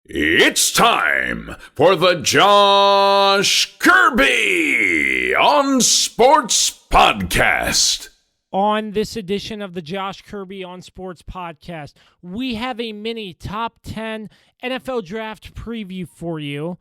It's time for the Josh Kirby on Sports Podcast. On this edition of the Josh Kirby on Sports Podcast, we have a mini top 10 NFL draft preview for you,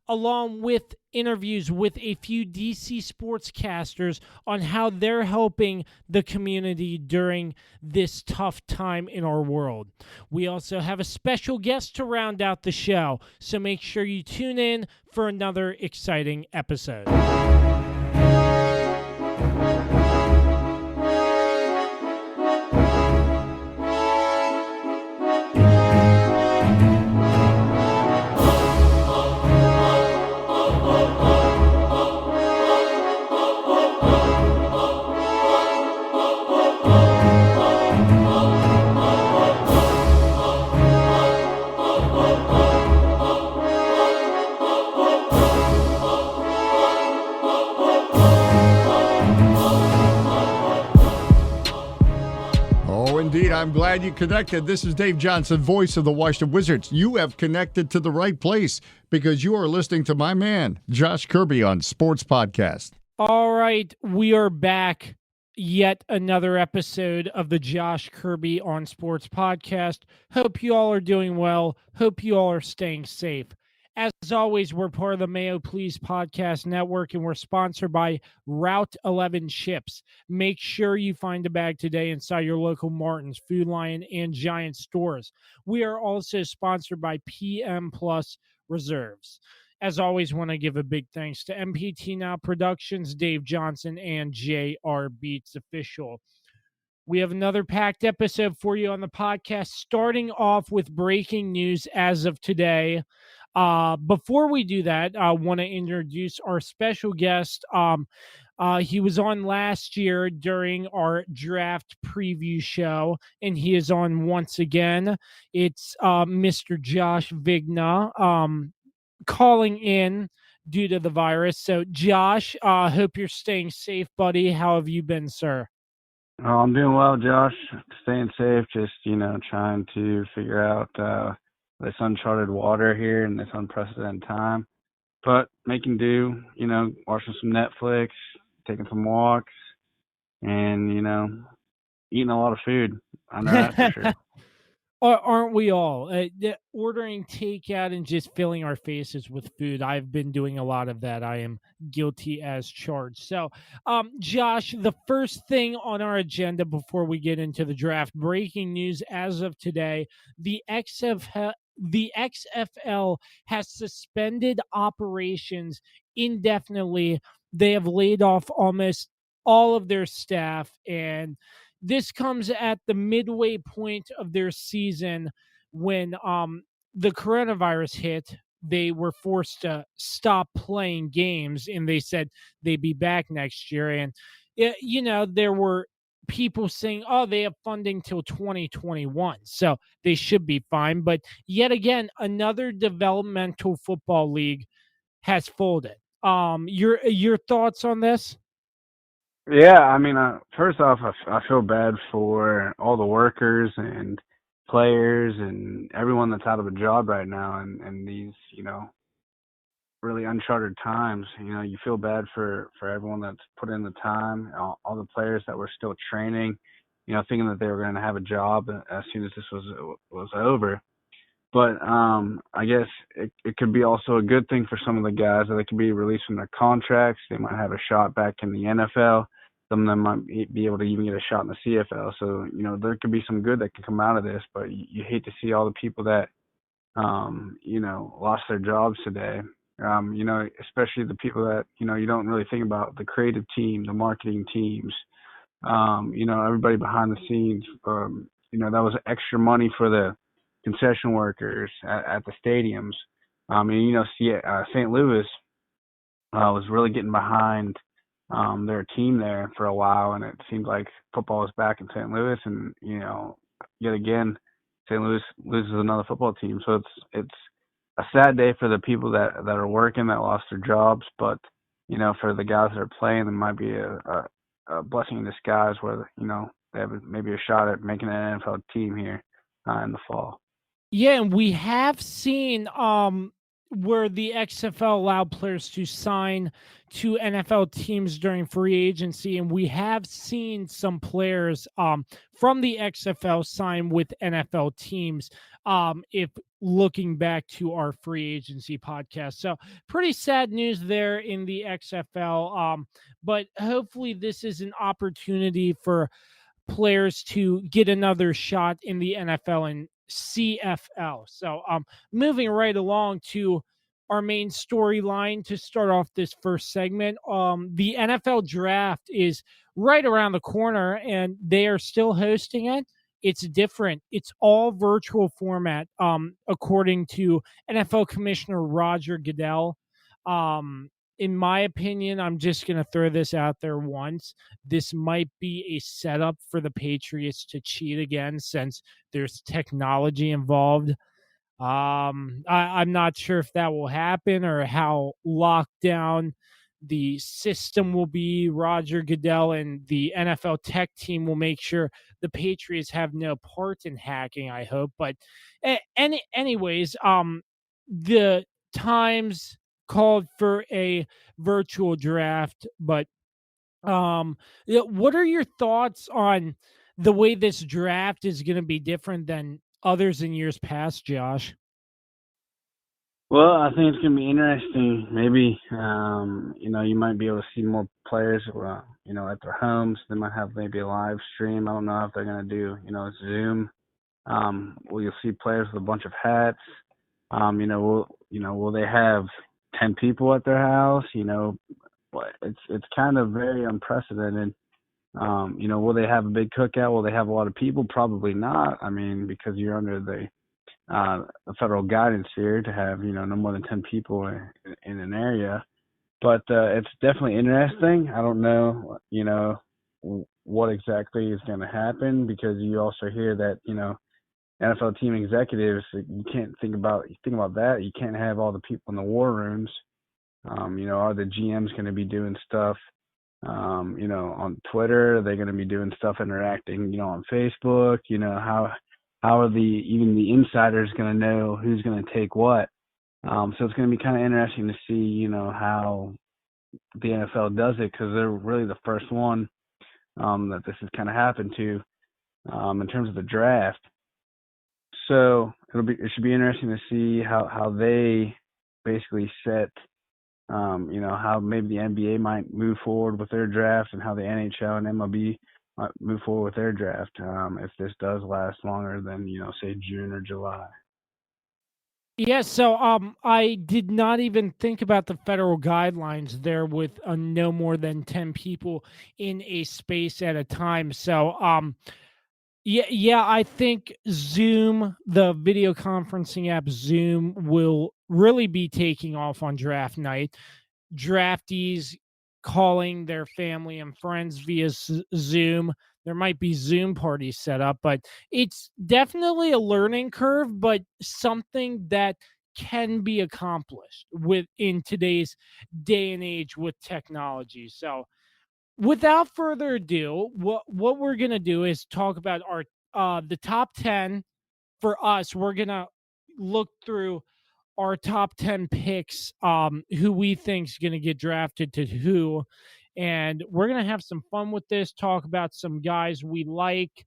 along with interviews with a few DC sportscasters on how they're helping the community during this tough time in our world. We also have a special guest to round out the show, so make sure you tune in for another exciting episode. Indeed, I'm glad you connected. This is Dave Johnson, voice of the Washington Wizards. You have connected to the right place because you are listening to my man, Josh Kirby, on Sports Podcast. All right, we are back. Yet another episode of the Josh Kirby on Sports Podcast. Hope you all are doing well. Hope you all are staying safe. As always, we're part of the Mayo Please Podcast Network, and we're sponsored by Route 11 Chips. Make sure you find a bag today inside your local Martin's, Food Lion, and Giant stores. We are also sponsored by PM Plus Reserves. As always, want to give a big thanks to MPT Now Productions, Dave Johnson, and JR Beats Official. We have another packed episode for you on the podcast, starting off with breaking news as of today. Before we do that, I want to introduce our special guest. He was on last year during our draft preview show, and he is on once again. It's Mr. Josh Vigna calling in due to the virus. So, Josh, hope you're staying safe, buddy. How have you been, sir? Oh, I'm doing well, Josh. Staying safe, just, trying to figure out this uncharted water here in this unprecedented time. But making do, watching some Netflix, taking some walks, and, eating a lot of food. I know that for sure. Aren't we all? Ordering takeout and just filling our faces with food. I've been doing a lot of that. I am guilty as charged. So, Josh, the first thing on our agenda before we get into the draft, breaking news as of today, the XFL has suspended operations indefinitely. They have laid off almost all of their staff, and this comes at the midway point of their season when the coronavirus hit. They were forced to stop playing games, and they said they'd be back next year. And, there were people saying, oh, they have funding till 2021, so they should be fine. But yet again, another developmental football league has folded. Your thoughts on this? Yeah, first off, I feel bad for all the workers and players and everyone that's out of a job right now and these, really uncharted times. You feel bad for everyone that's put in the time, all the players that were still training, thinking that they were going to have a job as soon as this was over. But I guess it could be also a good thing for some of the guys that they could be released from their contracts. They might have a shot back in the NFL. Some of them might be able to even get a shot in the CFL. So, there could be some good that can come out of this, but you hate to see all the people that, lost their jobs today. Especially the people that, you don't really think about, the creative team, the marketing teams, everybody behind the scenes. That was extra money for the concession workers at the stadiums. St. Louis was really getting behind their team there for a while, and it seemed like football was back in St. Louis, and yet again St. Louis loses another football team. So it's a sad day for the people that are working, that lost their jobs, but for the guys that are playing, it might be a blessing in disguise where they have maybe a shot at making an NFL team here in the fall. Yeah, and we have seen where the XFL allowed players to sign to NFL teams during free agency, and we have seen some players from the XFL sign with NFL teams. If looking back to our free agency podcast, so pretty sad news there in the XFL. But hopefully, this is an opportunity for players to get another shot in the NFL and CFL. So, moving right along to our main storyline to start off this first segment. The NFL draft is right around the corner and they are still hosting it. It's different. It's all virtual format, according to NFL Commissioner Roger Goodell. In my opinion, I'm just going to throw this out there once. This might be a setup for the Patriots to cheat again since there's technology involved. I'm not sure if that will happen or how locked down the system will be. Roger Goodell and the NFL tech team will make sure the Patriots have no part in hacking, I hope. But anyways, the Times called for a virtual draft, but what are your thoughts on the way this draft is going to be different than others in years past, Josh? Well, I think it's gonna be interesting. Maybe you might be able to see more players, at their homes. They might have maybe a live stream. I don't know if they're gonna do, Zoom. Well, you'll see players with a bunch of hats. Will they have 10 people at their house? It's kind of very unprecedented. Will they have a big cookout? Will they have a lot of people? Probably not. I mean, because you're under the federal guidance here to have no more than 10 people in an area. But it's definitely interesting. I don't know what exactly is going to happen, because you also hear that NFL team executives, you can't think about that. You can't have all the people in the war rooms. Are the GMs going to be doing stuff on Twitter? Are they going to be doing stuff interacting on Facebook? How are even the insiders going to know who's going to take what? So it's going to be kind of interesting to see how the NFL does it, because they're really the first one that this has kind of happened to in terms of the draft. So it should be interesting to see how they basically set how maybe the NBA might move forward with their draft, and how the NHL and MLB might move forward with their draft, if this does last longer than say June or July. Yeah, so I did not even think about the federal guidelines there with no more than 10 people in a space at a time. So yeah, I think Zoom, the video conferencing app Zoom, will really be taking off on draft night. Draftees calling their family and friends via Zoom. There might be Zoom parties set up, but it's definitely a learning curve, but something that can be accomplished in today's day and age with technology. So, without further ado, what we're gonna do is talk about our the top 10 for us. We're gonna look through our top 10 picks, who we think is going to get drafted to who. And we're going to have some fun with this, talk about some guys we like,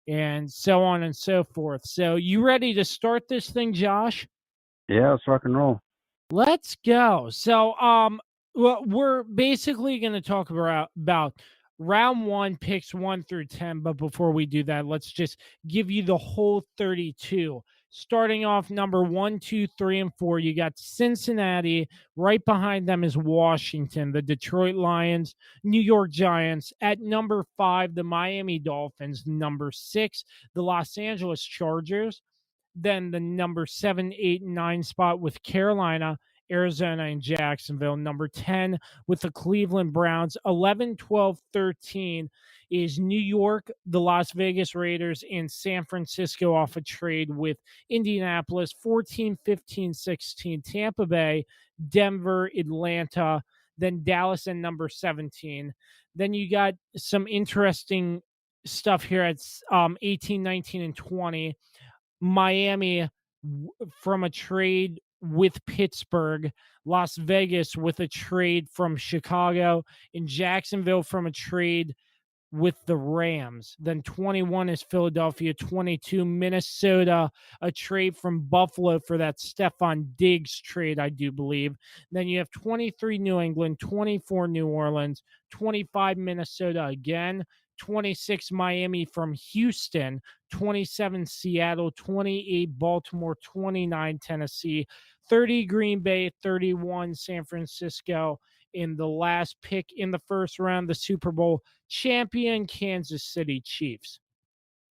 and so on and so forth. So, you ready to start this thing, Josh? Yeah, let's rock and roll. Let's go. So, we're basically going to talk about round one, picks 1 through 10. But before we do that, let's just give you the whole 32. Starting off number 1, 2, 3, and 4, you got Cincinnati. Right behind them is Washington, the Detroit Lions, New York Giants. At number 5, the Miami Dolphins. Number 6, the Los Angeles Chargers. Then the number 7, 8, and 9 spot with Carolina, Arizona, and Jacksonville. Number 10 with the Cleveland Browns. 11, 12, 13 is New York, the Las Vegas Raiders, and San Francisco off a trade with Indianapolis. 14, 15, 16, Tampa Bay, Denver, Atlanta, then Dallas and number 17. Then you got some interesting stuff here at 18, 19, and 20. Miami from a trade with Pittsburgh, Las Vegas with a trade from Chicago, and Jacksonville from a trade with the Rams. Then 21 is Philadelphia, 22 Minnesota, a trade from Buffalo for that Stephon Diggs trade, I do believe. Then you have 23 New England, 24 New Orleans, 25 Minnesota again, 26 Miami from Houston, 27 Seattle, 28 Baltimore, 29 Tennessee, 30 Green Bay, 31 San Francisco. In the last pick in the first round, the Super Bowl champion Kansas City Chiefs.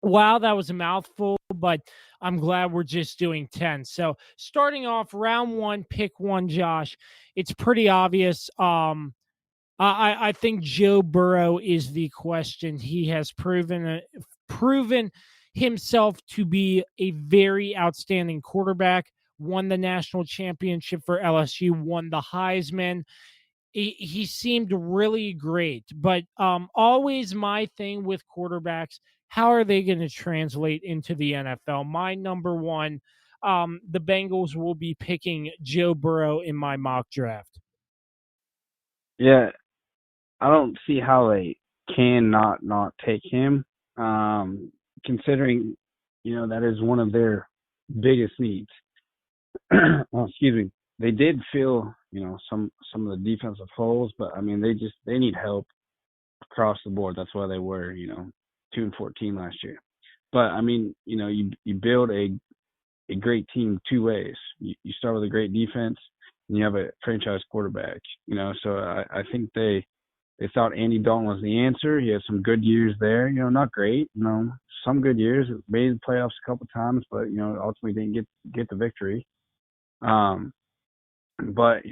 Wow, that was a mouthful, but I'm glad we're just doing 10. So starting off round one, pick one, Josh. It's pretty obvious. I think Joe Burrow is the question. He has proven himself to be a very outstanding quarterback. Won the national championship for LSU, won the Heisman. He seemed really great, but always my thing with quarterbacks, how are they going to translate into the NFL? My number one, the Bengals will be picking Joe Burrow in my mock draft. Yeah, I don't see how they can not take him, considering, that is one of their biggest needs. Well, excuse me. They did feel, some of the defensive holes, but I mean, they need help across the board. That's why they were, 2-14 last year. But I mean, you build a great team two ways. You start with a great defense, and you have a franchise quarterback. So I think they thought Andy Dalton was the answer. He had some good years there. Not great. Some good years. Made the playoffs a couple times, but ultimately didn't get the victory. But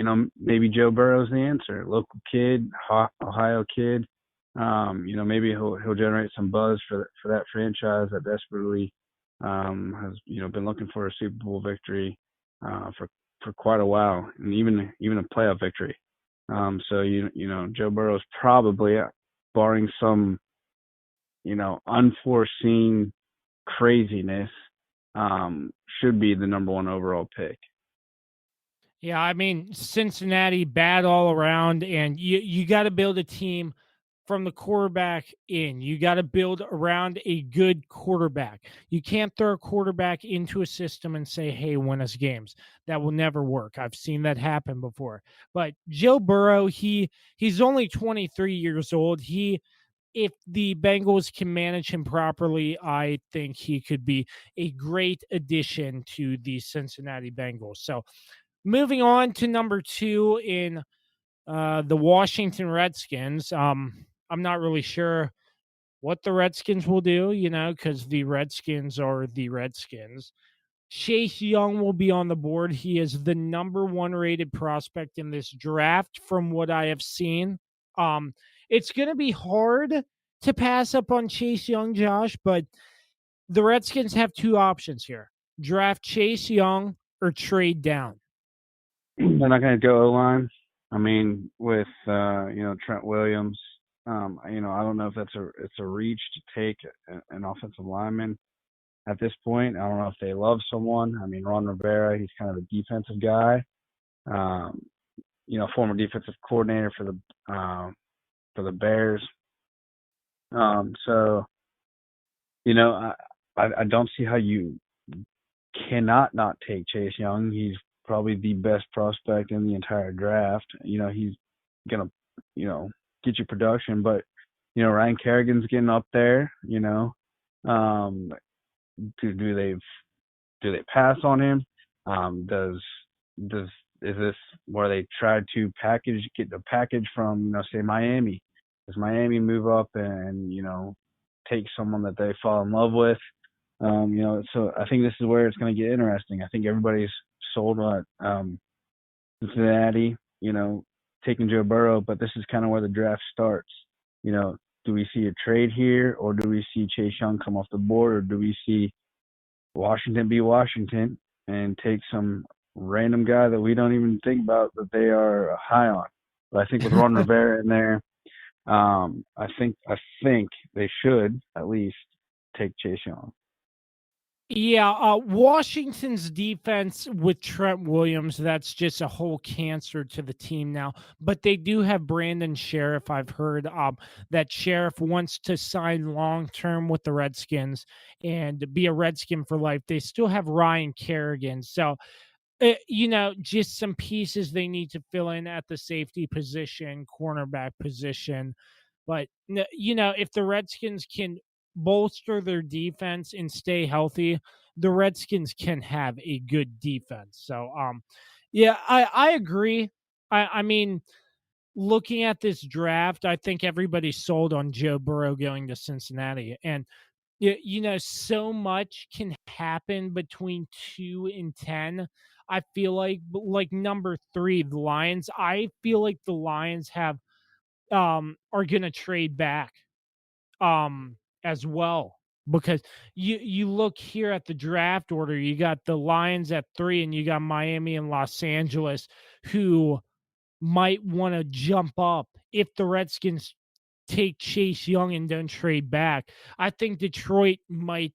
maybe Joe Burrow's the answer. Local kid, Ohio kid. Maybe he'll generate some buzz for that franchise that desperately has been looking for a Super Bowl victory for quite a while, and even a playoff victory. So Joe Burrow's probably, barring some unforeseen craziness, should be the number one overall pick. Yeah, I mean, Cincinnati, bad all around, and you got to build a team from the quarterback in. You got to build around a good quarterback. You can't throw a quarterback into a system and say, hey, win us games. That will never work. I've seen that happen before. But Joe Burrow, he's only 23 years old. If the Bengals can manage him properly, I think he could be a great addition to the Cincinnati Bengals. So moving on to number two in the Washington Redskins. I'm not really sure what the Redskins will do, because the Redskins are the Redskins. Chase Young will be on the board. He is the number one rated prospect in this draft from what I have seen. It's going to be hard to pass up on Chase Young, Josh, but the Redskins have two options here. Draft Chase Young or trade down. They're not going to go O-line. I mean, with Trent Williams, I don't know if it's a reach to take an offensive lineman at this point. I don't know if they love someone. I mean, Ron Rivera, he's kind of a defensive guy. Former defensive coordinator for the Bears. So I don't see how you cannot not take Chase Young. He's probably the best prospect in the entire draft. He's gonna, get you production, but Ryan Kerrigan's getting up there. Do they pass on him? Is this where they try to get the package from say Miami? Does Miami move up and take someone that they fall in love with? So I think this is where it's going to get interesting. I think everybody's sold on Cincinnati, taking Joe Burrow, but this is kind of where the draft starts. Do we see a trade here, or do we see Chase Young come off the board, or do we see Washington be Washington and take some random guy that we don't even think about that they are high on? But I think with Ron Rivera in there, I think they should at least take Chase Young. Yeah, Washington's defense with Trent Williams, that's just a whole cancer to the team now. But they do have Brandon Sheriff. I've heard that Sheriff wants to sign long term with the Redskins and be a Redskin for life. They still have Ryan Kerrigan. So, just some pieces they need to fill in at the safety position, cornerback position. But, if the Redskins can bolster their defense and stay healthy, the Redskins can have a good defense. So, yeah, I agree. I mean, looking at this draft, I think everybody's sold on Joe Burrow going to Cincinnati. And, so much can happen between 2 and 10. I feel like number 3, the Lions. I feel like the Lions are gonna trade back as well, because you look here at the draft order, you got the Lions at 3 and you got Miami and Los Angeles, who might want to jump up if the Redskins take Chase Young and don't trade back. I think Detroit might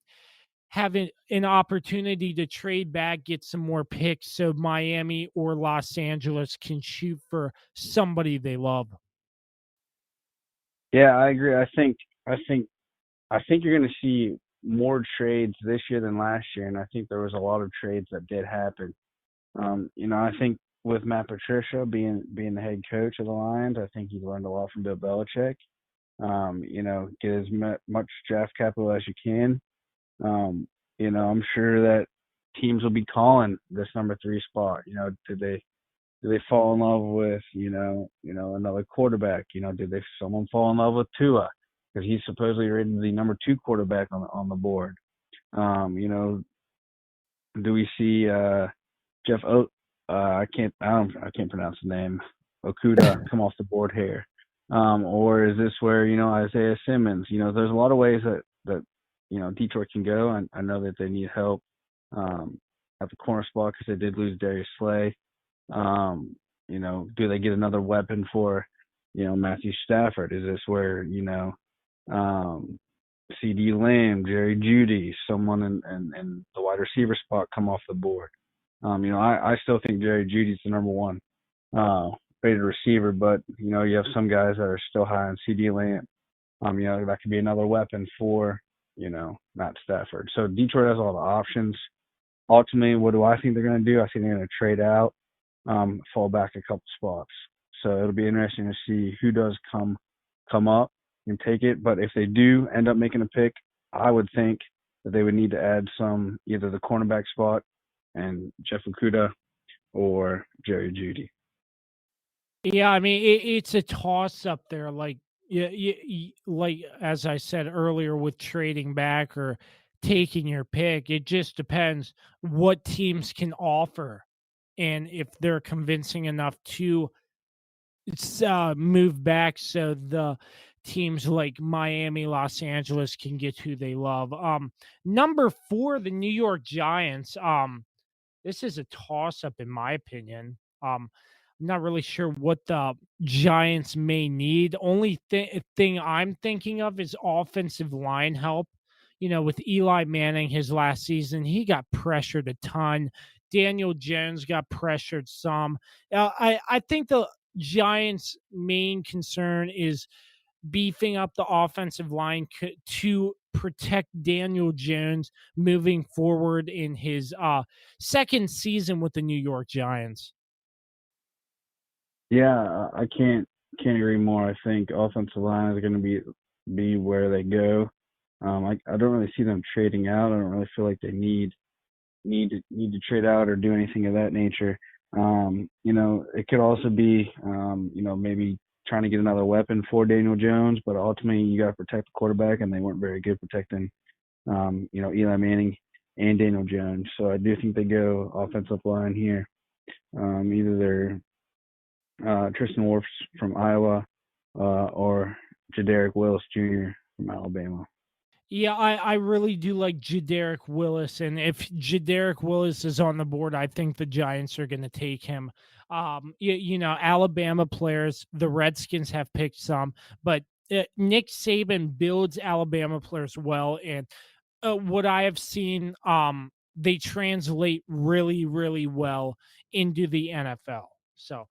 have an opportunity to trade back, get some more picks, so Miami or Los Angeles can shoot for somebody they love. Yeah, I agree. I think you're going to see more trades this year than last year, and I think there was a lot of trades that did happen. I think with Matt Patricia being the head coach of the Lions, I think he's learned a lot from Bill Belichick. Get as much draft capital as you can. I'm sure that teams will be calling this number 3 spot. Did they fall in love with another quarterback? Did someone fall in love with Tua because he's supposedly rated the number 2 quarterback on the board? Do we see Jeff I can't pronounce the name, Okuda, come off the board here? Or is this where Isaiah Simmons? There's a lot of ways that Detroit can go. And I know that they need help at the corner spot because they did lose Darius Slay. Do they get another weapon for Matthew Stafford? Is this where um, C.D. Lamb, Jerry Judy, someone in the wide receiver spot come off the board? I still think Jerry Judy's the number 1 rated receiver, but you have some guys that are still high on C.D. Lamb. That could be another weapon for Matt Stafford. So Detroit has all the options. Ultimately, what do I think they're going to do? I think they're going to trade out, fall back a couple spots. So it'll be interesting to see who does come up and take it. But if they do end up making a pick, I would think that they would need to add either the cornerback spot and Jeff Okuda or Jerry Judy. Yeah, I mean it's a toss up there. Like, yeah, like as I said earlier, with trading back or taking your pick, it just depends what teams can offer, and if they're convincing enough to move back, so the teams like Miami, Los Angeles can get who they love. Number 4, the New York Giants. This is a toss up in my opinion. I'm not really sure what the Giants may need. Only thing I'm thinking of is offensive line help. With Eli Manning his last season, he got pressured a ton. Daniel Jones got pressured some. I think the Giants' main concern is beefing up the offensive line to protect Daniel Jones moving forward in his second season with the New York Giants. Yeah, I can't agree more. I think offensive line is going to be where they go. I don't really see them trading out. I don't really feel like they need to trade out or do anything of that nature. It could also be maybe trying to get another weapon for Daniel Jones, but ultimately you got to protect the quarterback, and they weren't very good protecting Eli Manning and Daniel Jones. So I do think they go offensive line here. Either they're Tristan Wirfs from Iowa, or Jadarick Willis Jr. from Alabama. Yeah, I really do like Jadarick Willis, and if Jadarick Willis is on the board, I think the Giants are going to take him. Alabama players, the Redskins have picked some, but Nick Saban builds Alabama players well, and what I have seen, they translate really, really well into the NFL. So,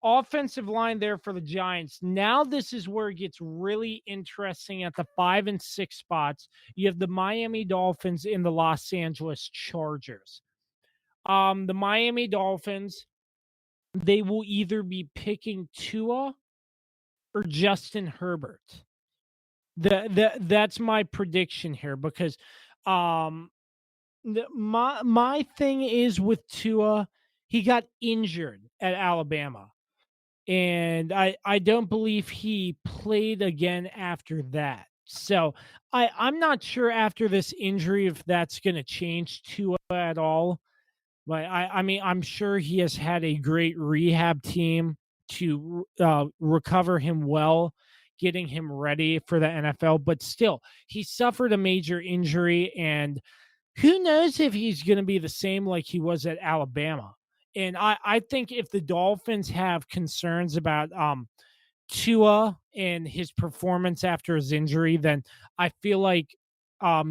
offensive line there for the Giants. Now, this is where it gets really interesting at the 5 and 6 spots. You have the Miami Dolphins and the Los Angeles Chargers. The Miami Dolphins, they will either be picking Tua or Justin Herbert. That's my prediction here because um my thing is with Tua, he got injured at Alabama. And I don't believe he played again after that. So I'm not sure after this injury if that's gonna change Tua at all. But I mean, I'm sure he has had a great rehab team to recover him well, getting him ready for the NFL. But still, he suffered a major injury, and who knows if he's going to be the same like he was at Alabama. And I think if the Dolphins have concerns about Tua and his performance after his injury, then I feel like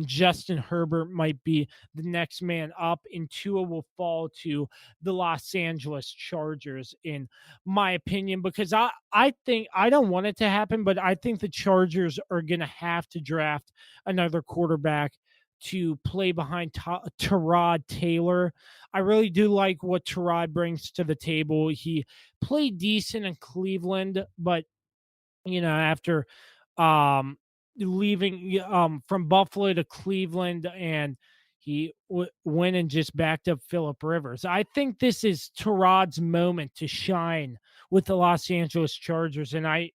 Justin Herbert might be the next man up, and Tua will fall to the Los Angeles Chargers, in my opinion, because I think I don't want it to happen, but I think the Chargers are going to have to draft another quarterback to play behind Tyrod Taylor. I really do like what Tyrod brings to the table. He played decent in Cleveland, but after um leaving from Buffalo to Cleveland, and he went and just backed up Philip Rivers. I think this is Tyrod's moment to shine with the Los Angeles Chargers, and I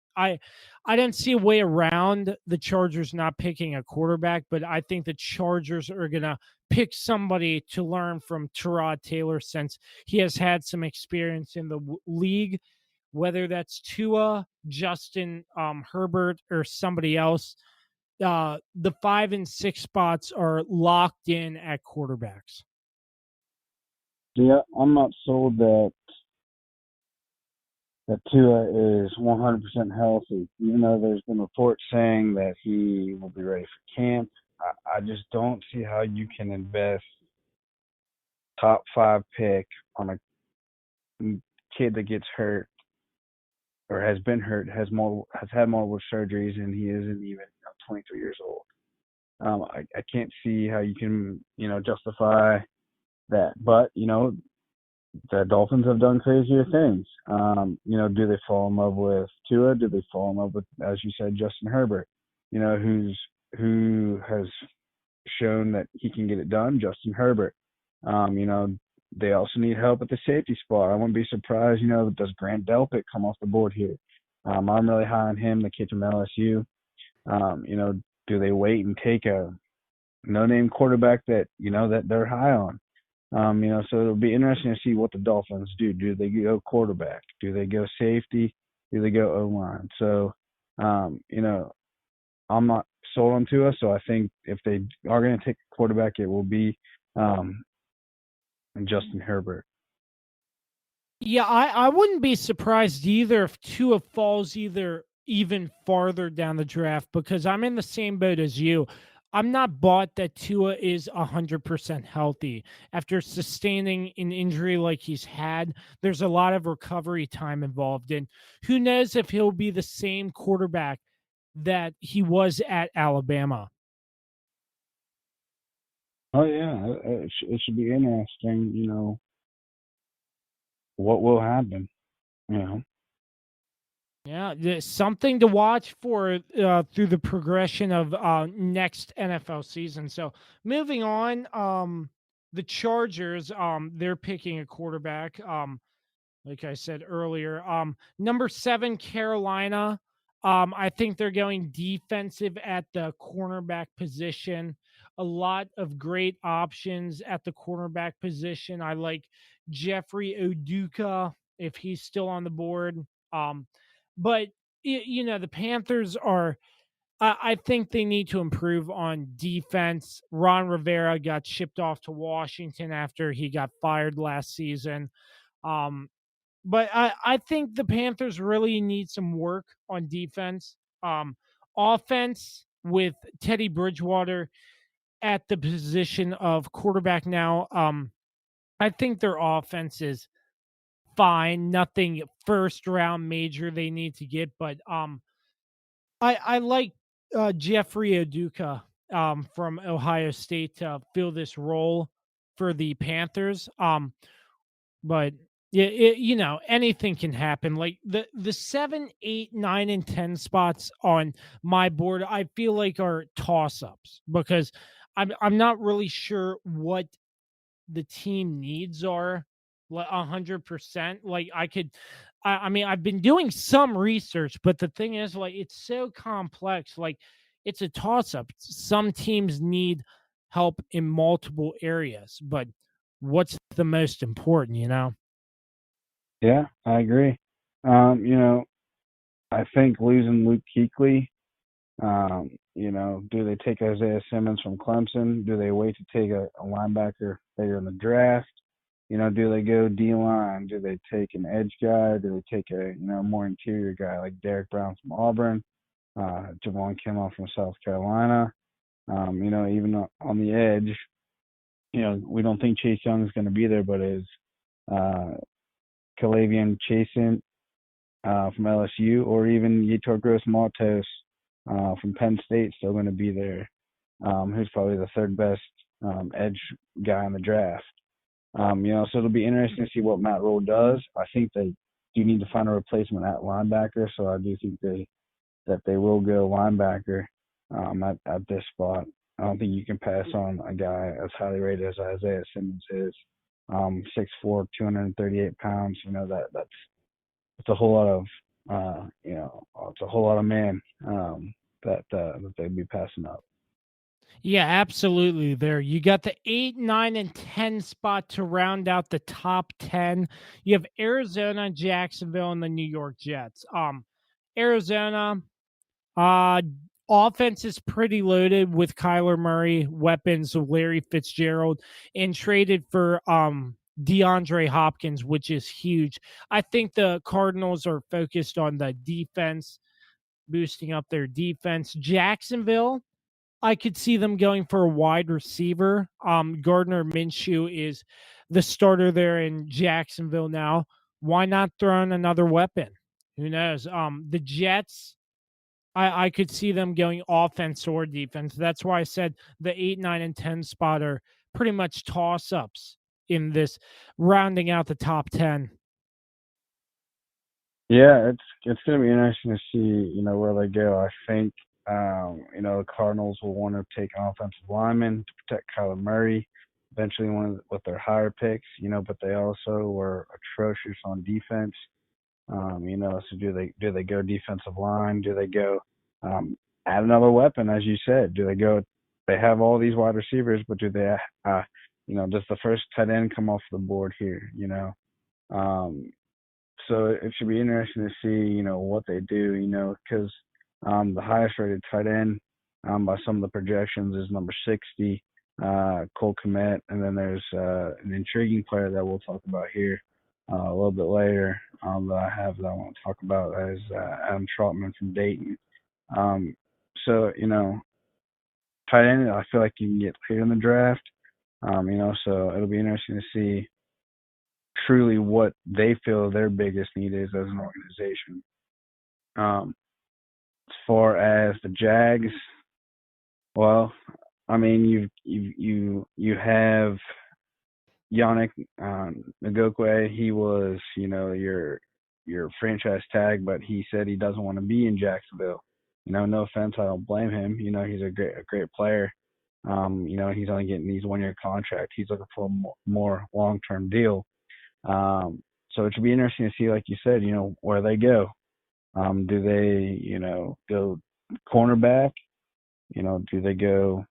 don't see a way around the Chargers not picking a quarterback, but I think the Chargers are going to pick somebody to learn from Tyrod Taylor, since he has had some experience in the league, whether that's Tua, Justin Herbert, or somebody else. The 5 and 6 spots are locked in at quarterbacks. Yeah, I'm not sold that Tua is 100% healthy, even though there's been reports saying that he will be ready for camp. I just don't see how you can invest top 5 pick on a kid that gets hurt or has been hurt, has had multiple surgeries, and he isn't even 23 years old. I can't see how you can justify that, but the Dolphins have done crazier things. Do they fall in love with Tua? Do they fall in love with, as you said, Justin Herbert? Who has shown that he can get it done? Justin Herbert. They also need help at the safety spot. I wouldn't be surprised. Does Grant Delpit come off the board here? I'm really high on him, the kid from LSU. Do they wait and take a no-name quarterback that that they're high on? So it'll be interesting to see what the Dolphins do. Do they go quarterback? Do they go safety? Do they go O-line? So, I'm not sold on Tua. So I think if they are going to take a quarterback, it will be Justin Herbert. Yeah, I wouldn't be surprised either if Tua falls either even farther down the draft, because I'm in the same boat as you. I'm not bought that Tua is 100% healthy. After sustaining an injury like he's had, there's a lot of recovery time involved. And who knows if he'll be the same quarterback that he was at Alabama. Oh, yeah. It should be interesting, what will happen, Yeah, there's something to watch for through the progression of next NFL season. So moving on, the Chargers, they're picking a quarterback. Like I said earlier, number 7, Carolina. I think they're going defensive at the cornerback position. A lot of great options at the cornerback position. I like Jeffrey Oduka if he's still on the board. But the Panthers are. I think they need to improve on defense. Ron Rivera got shipped off to Washington after he got fired last season. But I think the Panthers really need some work on defense. Offense with Teddy Bridgewater, at the position of quarterback now. I think their offense is fine. Nothing first round major they need to get, but I like Jeffrey Oduka from Ohio State to fill this role for the Panthers. But anything can happen. Like the 7, 8, 9, and 10 spots on my board, I feel like are toss ups because I'm not really sure what the team needs are 100%. Like I mean, I've been doing some research, but the thing is, like, it's so complex. Like, it's a toss up. Some teams need help in multiple areas, but what's the most important, Yeah, I agree. I think losing Luke Kuechly, do they take Isaiah Simmons from Clemson? Do they wait to take a linebacker later in the draft? Do they go D-line? Do they take an edge guy? Do they take a, more interior guy like Derek Brown from Auburn, Javon Kinlaw from South Carolina? Even on the edge, we don't think Chase Young is going to be there, but is uh, Kalavian Chasen from LSU, or even Yetur Gross-Matos from Penn State still going to be there, who's probably the third best edge guy in the draft. So it'll be interesting to see what Matt Rule does. I think they do need to find a replacement at linebacker, so I do think that they will go linebacker at this spot. I don't think you can pass on a guy as highly rated as Isaiah Simmons is. 6'4", 238 pounds. It's a whole lot of it's a whole lot of man that they'd be passing up. Yeah, absolutely. There, you got the 8, 9, and 10 spot to round out the top 10. You have Arizona, Jacksonville, and the New York Jets. Arizona, uh, offense is pretty loaded with Kyler Murray, weapons of Larry Fitzgerald, and traded for DeAndre Hopkins, which is huge. I think the Cardinals are focused on the defense, boosting up their defense. Jacksonville, I could see them going for a wide receiver. Gardner Minshew is the starter there in Jacksonville now. Why not throw in another weapon? Who knows? The Jets, I could see them going offense or defense. That's why I said the 8, 9, and 10 spot are pretty much toss ups in this, rounding out the top 10. Yeah, it's going to be interesting to see, where they go. I think, the Cardinals will want to take an offensive lineman to protect Kyler Murray, eventually with their higher picks, but they also were atrocious on defense. So do they go defensive line? Do they go add another weapon, as you said? Do they go? They have all these wide receivers, but do they, does the first tight end come off the board here? So it should be interesting to see, what they do, because the highest rated tight end by some of the projections is number 60, Cole Kmet, and then there's an intriguing player that we'll talk about here a little bit later that I want to talk about as Adam Trotman from Dayton. So, tight end, I feel like you can get later in the draft, so it'll be interesting to see truly what they feel their biggest need is as an organization. As far as the Jags, well, I mean, you have Yannick Ngokwe. He was, your franchise tag, but he said he doesn't want to be in Jacksonville. No offense, I don't blame him. He's a great player. He's only getting these 1-year contract. He's looking for a more long-term deal. So it should be interesting to see, like you said, where they go. Do they, go cornerback? Do they go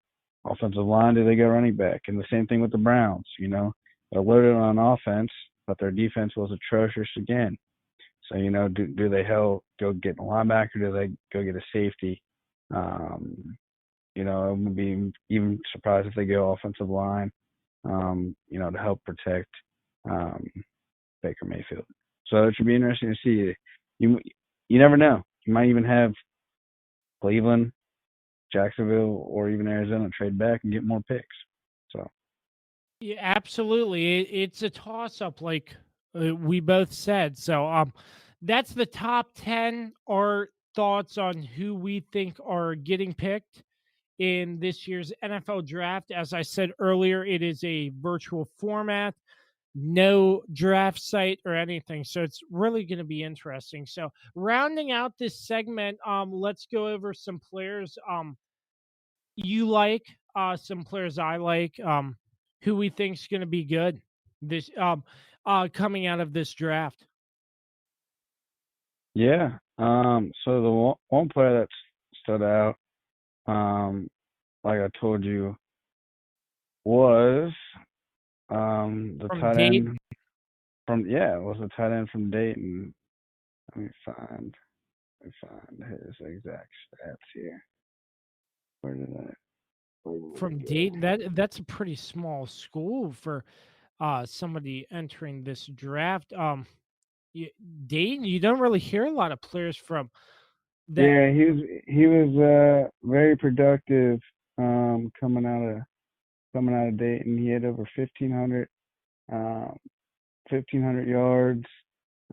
offensive line? Do they go running back? And the same thing with the Browns. They're loaded on offense, but their defense was atrocious again. So, do they go get a linebacker? Do they go get a safety? I would be even surprised if they go offensive line, to help protect Baker Mayfield. So it should be interesting to see. You never know. You might even have Cleveland Jacksonville or even Arizona trade back and get more picks. So Yeah, absolutely. It's a toss up, like we both said. So, that's the top 10. Our thoughts on who we think are getting picked in this year's NFL draft. As I said earlier, it is a virtual format, no draft site or anything. So it's really going to be interesting. So rounding out this segment, let's go over some players you like, some players I like, who we think's going to be good this coming out of this draft. yeah. So the one player that stood out, like I told you, was the From tight end Dayton. it was the tight end from Dayton. Let me find his exact stats here. Where did From it go? Dayton, that's a pretty small school for somebody entering this draft. You, Dayton, you don't really hear a lot of players from that. Yeah, he was very productive coming out of Dayton. He had over um 1500 yards.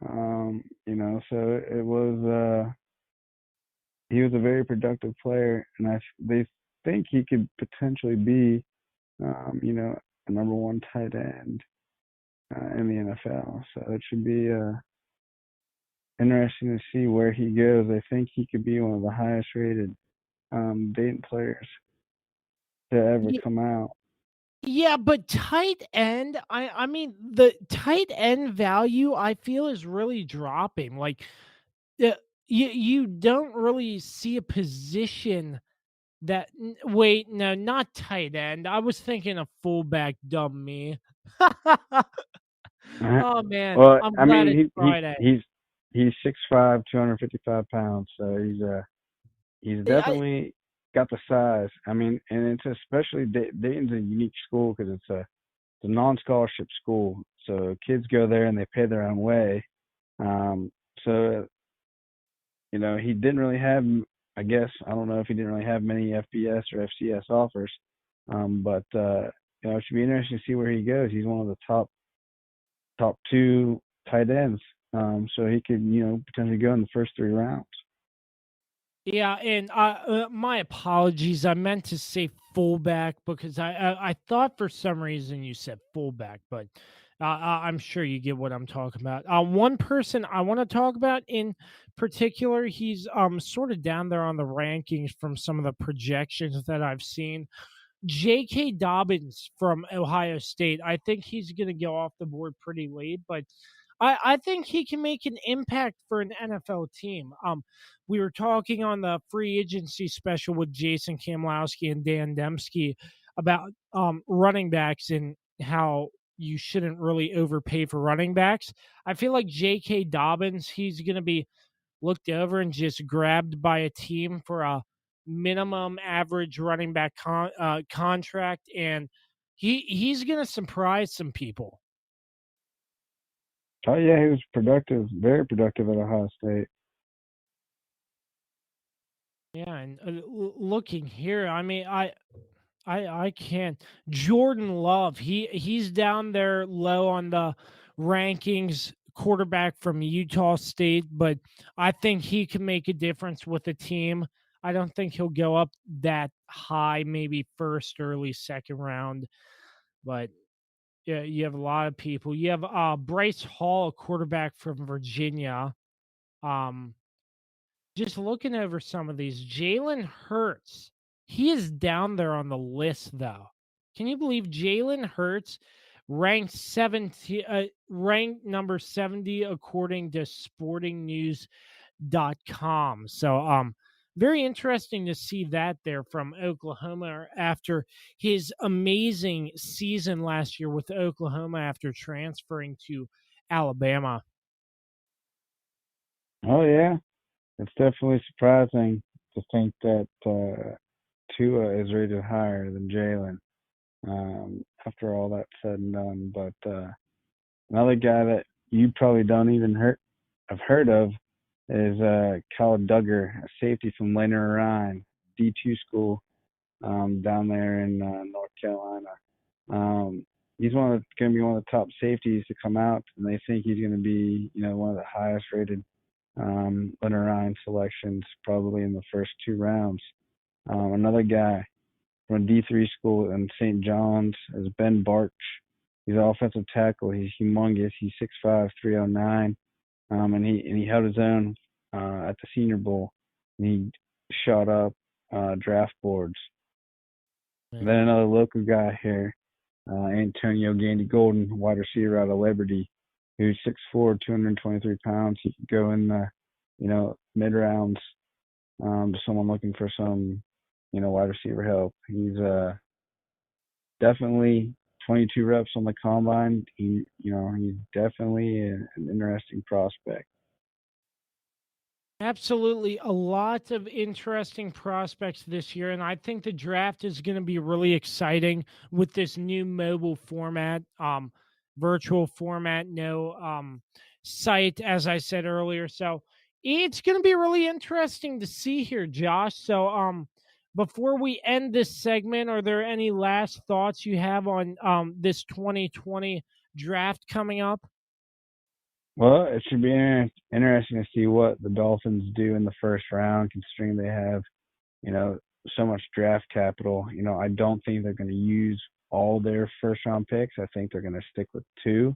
So it was he was a very productive player, and they think he could potentially be a number one tight end in the NFL. So it should be interesting to see where he goes. I think he could be one of the highest rated Dayton players to ever Y- come out. Yeah, but tight end, I mean the tight end value I feel is really dropping. Like uh, you don't really see a position that wait, no, not tight end. I was thinking of fullback, dumb me. Oh man, Well, I'm I glad it's mean, Friday. he's 6'5", 255 pounds, so he's I definitely got the size. I mean, and it's especially Dayton's a unique school because it's a non-scholarship school, so kids go there and they pay their own way. Um, so he didn't really have, I guess, I don't know if he didn't really have many FBS or FCS offers, but it should be interesting to see where he goes. He's one of the top two tight ends, so he could potentially go in the first 3 rounds. Yeah, and my apologies. I meant to say fullback because I thought for some reason you said fullback, but I'm sure you get what I'm talking about. One person I want to talk about in particular, he's sort of down there on the rankings from some of the projections that I've seen. J.K. Dobbins from Ohio State. I think he's going to go off the board pretty late, but I think he can make an impact for an NFL team. We were talking on the free agency special with Jason Kamlowski and Dan Dembski about running backs and how you shouldn't really overpay for running backs. I feel like J.K. Dobbins, he's going to be looked over and just grabbed by a team for a minimum average running back contract, and he's going to surprise some people. Oh yeah, he was productive, very productive at Ohio State. Yeah, and looking here, I mean, I can't. Jordan Love, he's down there low on the rankings. Quarterback from Utah State, but I think he can make a difference with the team. I don't think he'll go up that high, maybe first, early second round. But yeah, you have a lot of people. You have Bryce Hall, a quarterback from Virginia. Um, just looking over some of these, Jalen Hurts, he is down there on the list, though. Can you believe Jalen Hurts ranked 70, ranked number 70 according to sportingnews.com? So, very interesting to see that there from Oklahoma after his amazing season last year with Oklahoma after transferring to Alabama. Oh yeah, it's definitely surprising to think that Tua is rated higher than Jalen after all that's said and done. But another guy that you probably don't even have heard of is Kyle Duggar, a safety from Lenoir Rhine. D2 school down there in North Carolina. He's going to be one of the top safeties to come out, and they think he's going to be, one of the highest rated Leonard Ryan selections, probably in the first 2 rounds. Another guy from a D3 school in St. John's is Ben Barch. He's an offensive tackle. He's humongous. He's 6'5", 309, and he held his own at the Senior Bowl. And he shot up draft boards. Man. Then another local guy here, Antonio Gandy Golden, wide receiver out of Liberty, who's 6'4", 223 pounds. He could go in the, mid rounds to someone looking for some, wide receiver help. He's definitely 22 reps on the combine. He's definitely an interesting prospect. Absolutely. A lot of interesting prospects this year. And I think the draft is going to be really exciting with this new mobile format, virtual format, no site, as I said earlier. So it's going to be really interesting to see here, Josh. So before we end this segment, are there any last thoughts you have on this 2020 draft coming up? Well, it should be interesting to see what the Dolphins do in the first round, considering they have, so much draft capital. I don't think they're going to use all their first round picks. I think they're going to stick with 2.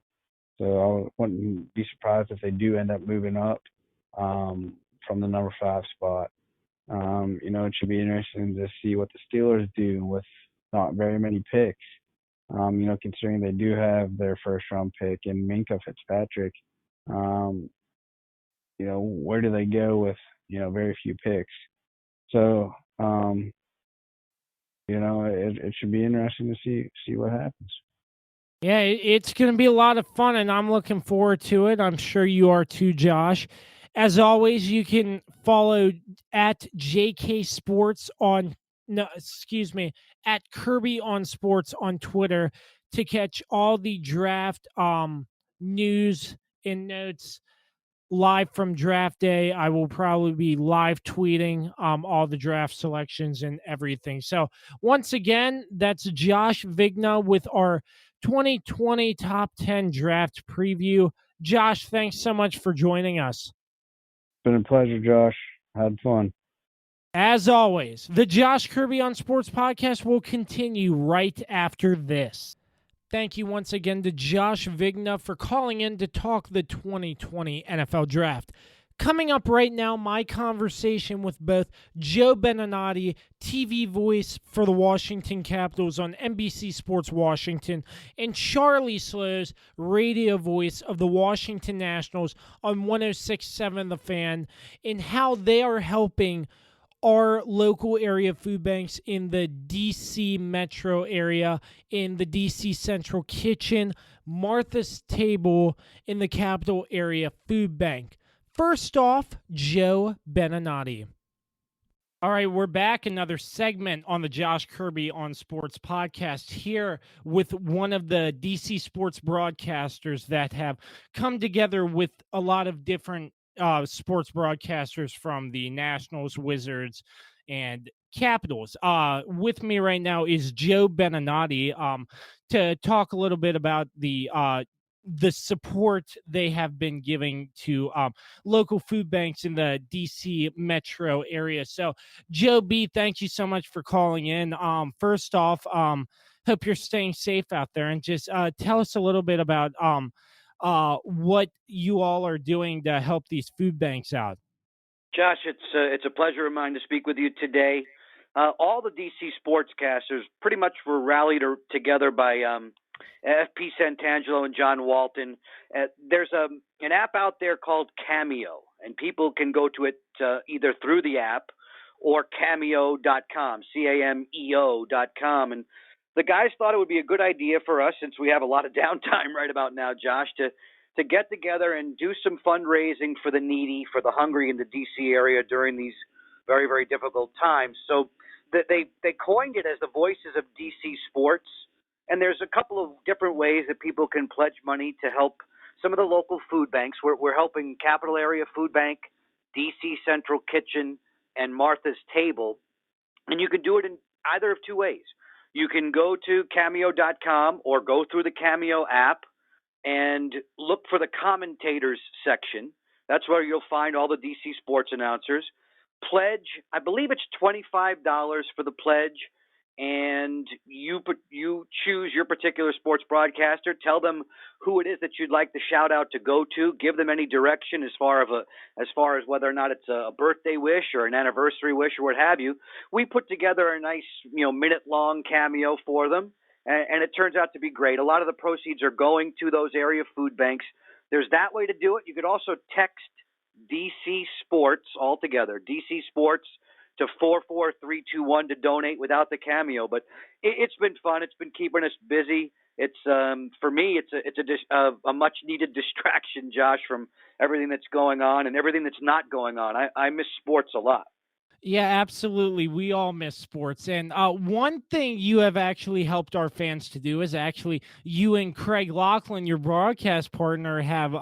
So I wouldn't be surprised if they do end up moving up from the number 5 spot. It should be interesting to see what the Steelers do with not very many picks. Considering they do have their first round pick in Minkah Fitzpatrick. Where do they go with, very few picks? So, it should be interesting to see what happens. Yeah, it's going to be a lot of fun, and I'm looking forward to it. I'm sure you are too, Josh. As always, you can follow at JK Sports at Kirby on Sports on Twitter to catch all the draft news and notes live from draft day. I will probably be live tweeting all the draft selections and everything. So once again, that's Josh Vigna with our 2020 top 10 draft preview. Josh, thanks so much for joining us. It's been a pleasure, Josh. Had fun. As always, the Josh Kirby on Sports podcast will continue right after this. Thank you once again to Josh Vigna for calling in to talk the 2020 NFL Draft. Coming up right now, my conversation with both Joe Beninati, TV voice for the Washington Capitals on NBC Sports Washington, and Charlie Slows, radio voice of the Washington Nationals on 106.7 The Fan, and how they are helping our local area food banks in the DC metro area, in the DC Central Kitchen, Martha's Table, in the Capital Area Food Bank. First off, Joe Beninati. All right, we're back. Another segment on the Josh Kirby on Sports podcast here with one of the DC sports broadcasters that have come together with a lot of different sports broadcasters from the Nationals, Wizards, and Capitals. With me right now is Joe Beninati to talk a little bit about the support they have been giving to local food banks in the DC metro area. So, Joe B., thank you so much for calling in. First off, hope you're staying safe out there, and just tell us a little bit about what you all are doing to help these food banks out. Josh, it's a pleasure of mine to speak with you today. All the DC sportscasters pretty much were rallied together by FP Santangelo and John Walton. There's an app out there called Cameo, and people can go to it either through the app or cameo.com, cameo.com. And the guys thought it would be a good idea for us, since we have a lot of downtime right about now, Josh, to get together and do some fundraising for the needy, for the hungry in the D.C. area during these very, very difficult times. So they coined it as the Voices of D.C. Sports, and there's a couple of different ways that people can pledge money to help some of the local food banks. We're helping Capital Area Food Bank, D.C. Central Kitchen, and Martha's Table. And you can do it in either of two ways. You can go to cameo.com or go through the Cameo app and look for the commentators section. That's where you'll find all the DC sports announcers. Pledge, I believe it's $25 for the pledge, and you choose your particular sports broadcaster. Tell them who it is that you'd like the shout out to go to. Give them any direction as far as whether or not it's a birthday wish or an anniversary wish or what have you. We put together a nice minute long cameo for them, and it turns out to be great. A lot of the proceeds are going to those area food banks. There's that way to do it. You could also text DC Sports altogether, DC Sports to 44321 to donate without the cameo. But it's been fun. It's been keeping us busy. It's for me, it's a much needed distraction, Josh, from everything that's going on and everything that's not going on. I miss sports a lot. Yeah, absolutely. We all miss sports. And one thing you have actually helped our fans to do is actually you and Craig Laughlin, your broadcast partner, have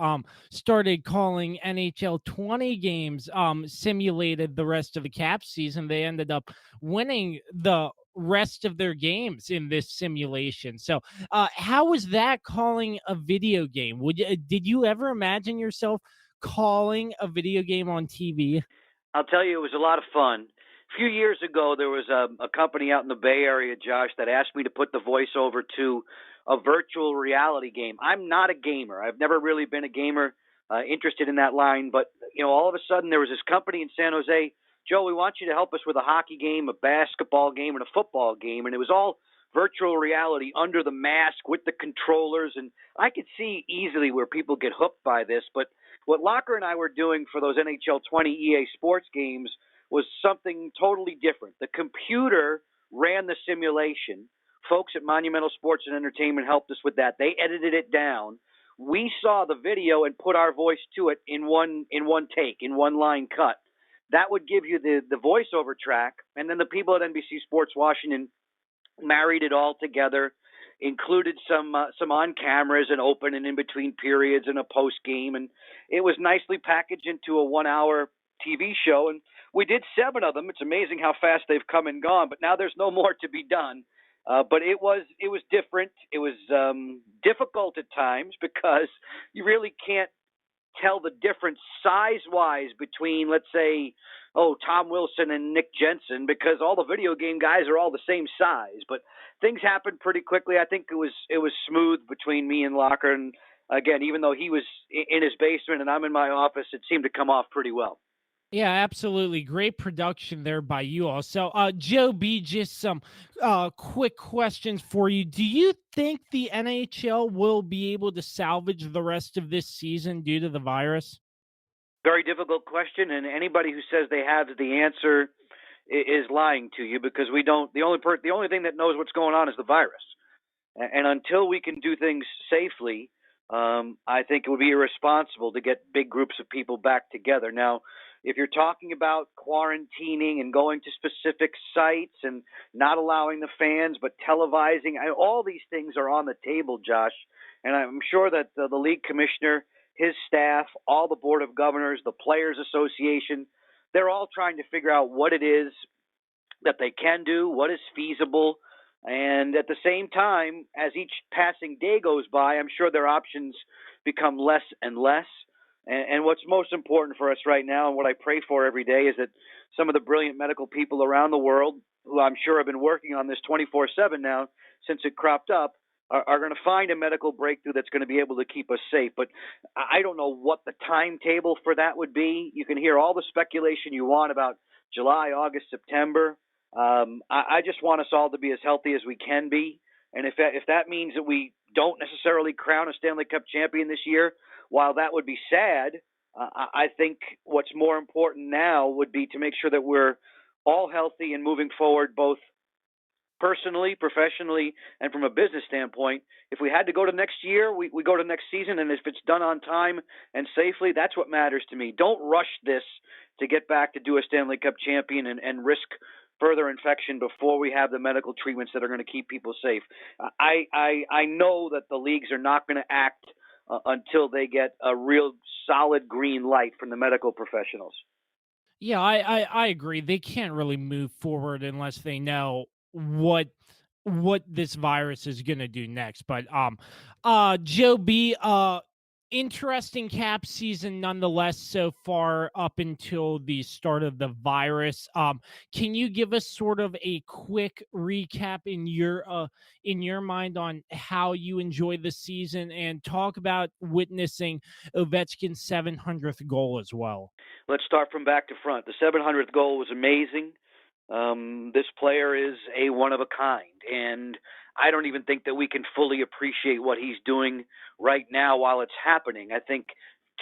started calling NHL 20 games, simulated the rest of the cap season. They ended up winning the rest of their games in this simulation. So how was that, calling a video game? Did you ever imagine yourself calling a video game on TV? I'll tell you, it was a lot of fun. A few years ago, there was a company out in the Bay Area, Josh, that asked me to put the voiceover to a virtual reality game. I'm not a gamer. I've never really been a gamer, interested in that line. But, all of a sudden there was this company in San Jose, Joe, we want you to help us with a hockey game, a basketball game, and a football game. And it was all virtual reality under the mask with the controllers. And I could see easily where people get hooked by this. But what Locker and I were doing for those NHL 20 EA Sports games was something totally different. The computer ran the simulation. Folks at Monumental Sports and Entertainment helped us with that. They edited it down. We saw the video and put our voice to it in one take, in one line cut. That would give you the voiceover track, and then the people at NBC Sports Washington married it all together, included some on cameras and open and in between periods and a post game, and it was nicely packaged into a 1 hour TV show. And we did 7 of them. It's amazing how fast they've come and gone, but now there's no more to be done. But it was different. It was difficult at times because you really can't tell the difference size-wise between, let's say, Tom Wilson and Nick Jensen, because all the video game guys are all the same size. But things happened pretty quickly. I think it was smooth between me and Locker. And again, even though he was in his basement and I'm in my office, it seemed to come off pretty well. Yeah, absolutely. Great production there by you all. So, Joe B, just some quick questions for you. Do you think the NHL will be able to salvage the rest of this season due to the virus? Very difficult question, and anybody who says they have the answer is lying to you, because we don't. The only thing that knows what's going on is the virus, and until we can do things safely, I think it would be irresponsible to get big groups of people back together. Now, if you're talking about quarantining and going to specific sites and not allowing the fans but televising, all these things are on the table, Josh. And I'm sure that the league commissioner, his staff, all the board of governors, the Players Association, they're all trying to figure out what it is that they can do, what is feasible. And at the same time, as each passing day goes by, I'm sure their options become less and less. And what's most important for us right now, and what I pray for every day, is that some of the brilliant medical people around the world, who I'm sure have been working on this 24/7 now since it cropped up, are going to find a medical breakthrough that's going to be able to keep us safe. But I don't know what the timetable for that would be. You can hear all the speculation you want about July, August, September. I just want us all to be as healthy as we can be. And if that means that we don't necessarily crown a Stanley Cup champion this year, while that would be sad, I think what's more important now would be to make sure that we're all healthy and moving forward, both personally, professionally, and from a business standpoint. If we had to go to next year, we go to next season, and if it's done on time and safely, that's what matters to me. Don't rush this to get back to do a Stanley Cup champion and risk further infection before we have the medical treatments that are going to keep people safe. I know that the leagues are not going to act until they get a real solid green light from the medical professionals. Yeah, I agree. They can't really move forward unless they know what this virus is going to do next. But Joe B, interesting cap season nonetheless so far up until the start of the virus. Can you give us sort of a quick recap in your mind on how you enjoyed the season, and talk about witnessing Ovechkin's 700th goal as well? Let's start from back to front. The 700th goal was amazing. This player is a one of a kind, and I don't even think that we can fully appreciate what he's doing right now while it's happening. I think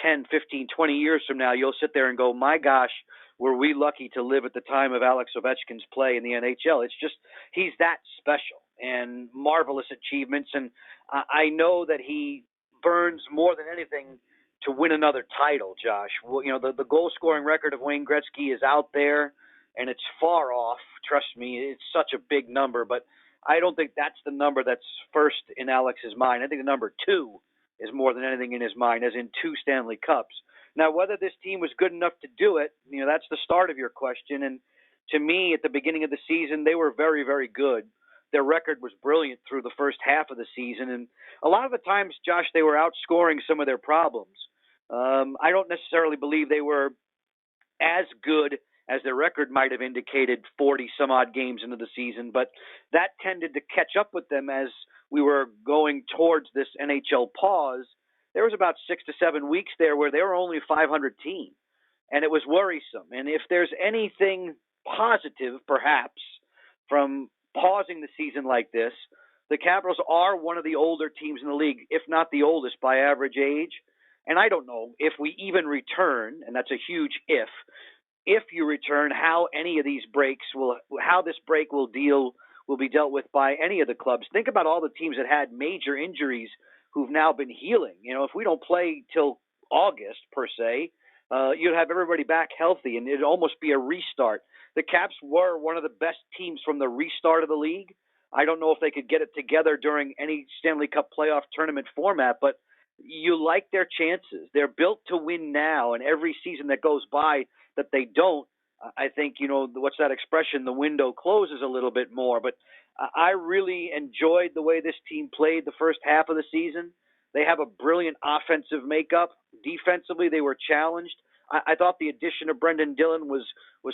10, 15, 20 years from now, you'll sit there and go, my gosh, were we lucky to live at the time of Alex Ovechkin's play in the NHL. It's just, he's that special and marvelous achievements, and I know that he burns more than anything to win another title, Josh. Well, the goal scoring record of Wayne Gretzky is out there, and it's far off. Trust me, it's such a big number, but I don't think that's the number that's first in Alex's mind. I think the number 2 is more than anything in his mind, as in 2 Stanley Cups. Now, whether this team was good enough to do it, that's the start of your question. And to me, at the beginning of the season, they were very, very good. Their record was brilliant through the first half of the season, and a lot of the times, Josh, they were outscoring some of their problems. I don't necessarily believe they were as good as their record might have indicated 40 some odd games into the season, but that tended to catch up with them as we were going towards this NHL pause. There was about 6 to 7 weeks there where they were only a 500 team, and it was worrisome. And if there's anything positive, perhaps, from pausing the season like this, the Capitals are one of the older teams in the league, if not the oldest by average age. And I don't know if we even return, and that's a huge if you return, how this break will be dealt with by any of the clubs. Think about all the teams that had major injuries who've now been healing. If we don't play till August per se, you'd have everybody back healthy, and it'd almost be a restart. The Caps were one of the best teams from the restart of the league. I don't know if they could get it together during any Stanley Cup playoff tournament format, but you like their chances. They're built to win now, and every season that goes by that they don't, I think, what's that expression? The window closes a little bit more. But I really enjoyed the way this team played the first half of the season. They have a brilliant offensive makeup. Defensively, they were challenged. I thought the addition of Brendan Dillon was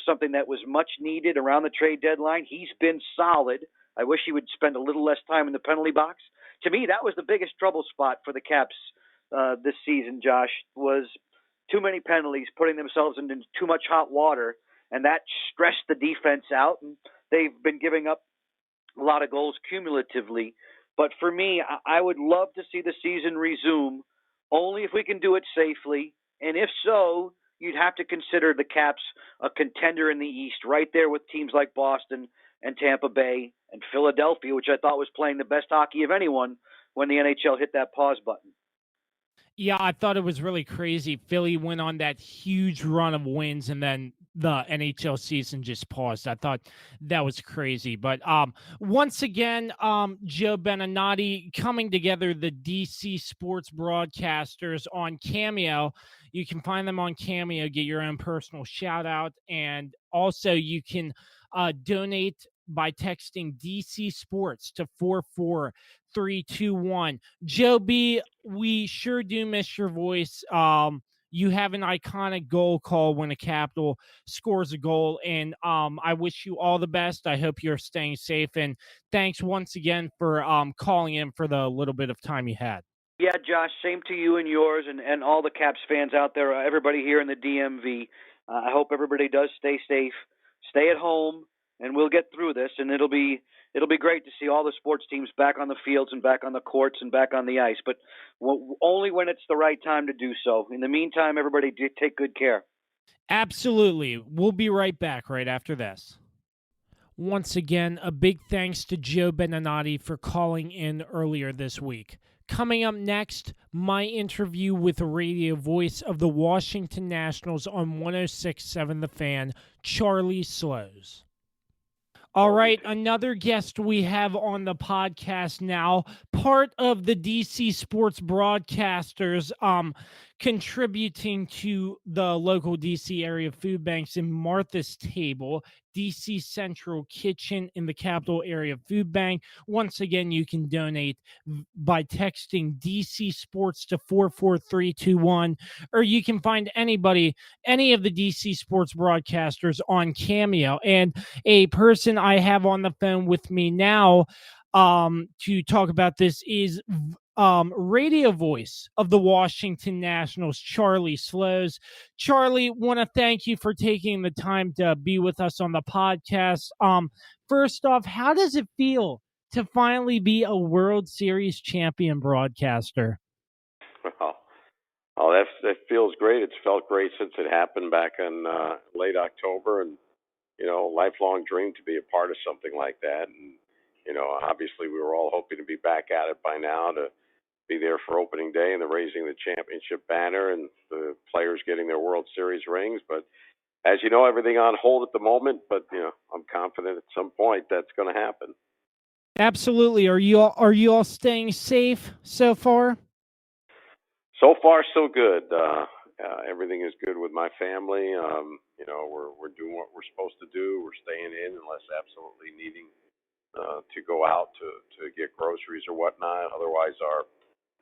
something that was much needed around the trade deadline. He's been solid. I wish he would spend a little less time in the penalty box. To me, that was the biggest trouble spot for the Caps this season, Josh, was too many penalties, putting themselves into too much hot water, and that stressed the defense out, and they've been giving up a lot of goals cumulatively. But for me, I would love to see the season resume, only if we can do it safely, and if so, you'd have to consider the Caps a contender in the East, right there with teams like Boston and Tampa Bay and Philadelphia, which I thought was playing the best hockey of anyone when the NHL hit that pause button. Yeah, I thought it was really crazy. Philly went on that huge run of wins, and then the NHL season just paused. I thought that was crazy. But once again, Joe Beninati coming together, the DC sports broadcasters on Cameo. You can find them on Cameo, get your own personal shout out. And also you can donate by texting DC Sports to 44321. Joe B, we sure do miss your voice. You have an iconic goal call when a Capital scores a goal, and I wish you all the best. I hope you're staying safe, and thanks once again for calling in for the little bit of time you had. Yeah, Josh, same to you and yours and all the Caps fans out there, everybody here in the DMV. I hope everybody does stay safe, stay at home, and we'll get through this, and it'll be great to see all the sports teams back on the fields and back on the courts and back on the ice, but only when it's the right time to do so. In the meantime, everybody take good care. Absolutely. We'll be right back right after this. Once again, a big thanks to Joe Beninati for calling in earlier this week. Coming up next, my interview with the radio voice of the Washington Nationals on 106.7 The Fan, Charlie Slows. All right, another guest we have on the podcast now, part of the DC Sports Broadcasters, contributing to the local DC area food banks in Martha's Table, DC Central Kitchen in the Capital Area Food Bank. Once again, you can donate by texting DC Sports to 44321, or you can find any of the DC Sports broadcasters on Cameo. And a person I have on the phone with me now to talk about this is radio voice of the Washington Nationals, Charlie Slows. Charlie, want to thank you for taking the time to be with us on the podcast. First off, how does it feel to finally be a World Series champion broadcaster? That feels great. It's felt great since it happened back in late October, and lifelong dream to be a part of something like that. And obviously, we were all hoping to be back at it by now, to be there for opening day and the raising the championship banner and the players getting their World Series rings. But as you know, everything on hold at the moment. But I'm confident at some point that's going to happen. Absolutely. Are you all staying safe so far? So far, so good. Everything is good with my family. We're doing what we're supposed to do. We're staying in unless absolutely needing to go out to get groceries or whatnot. Otherwise, our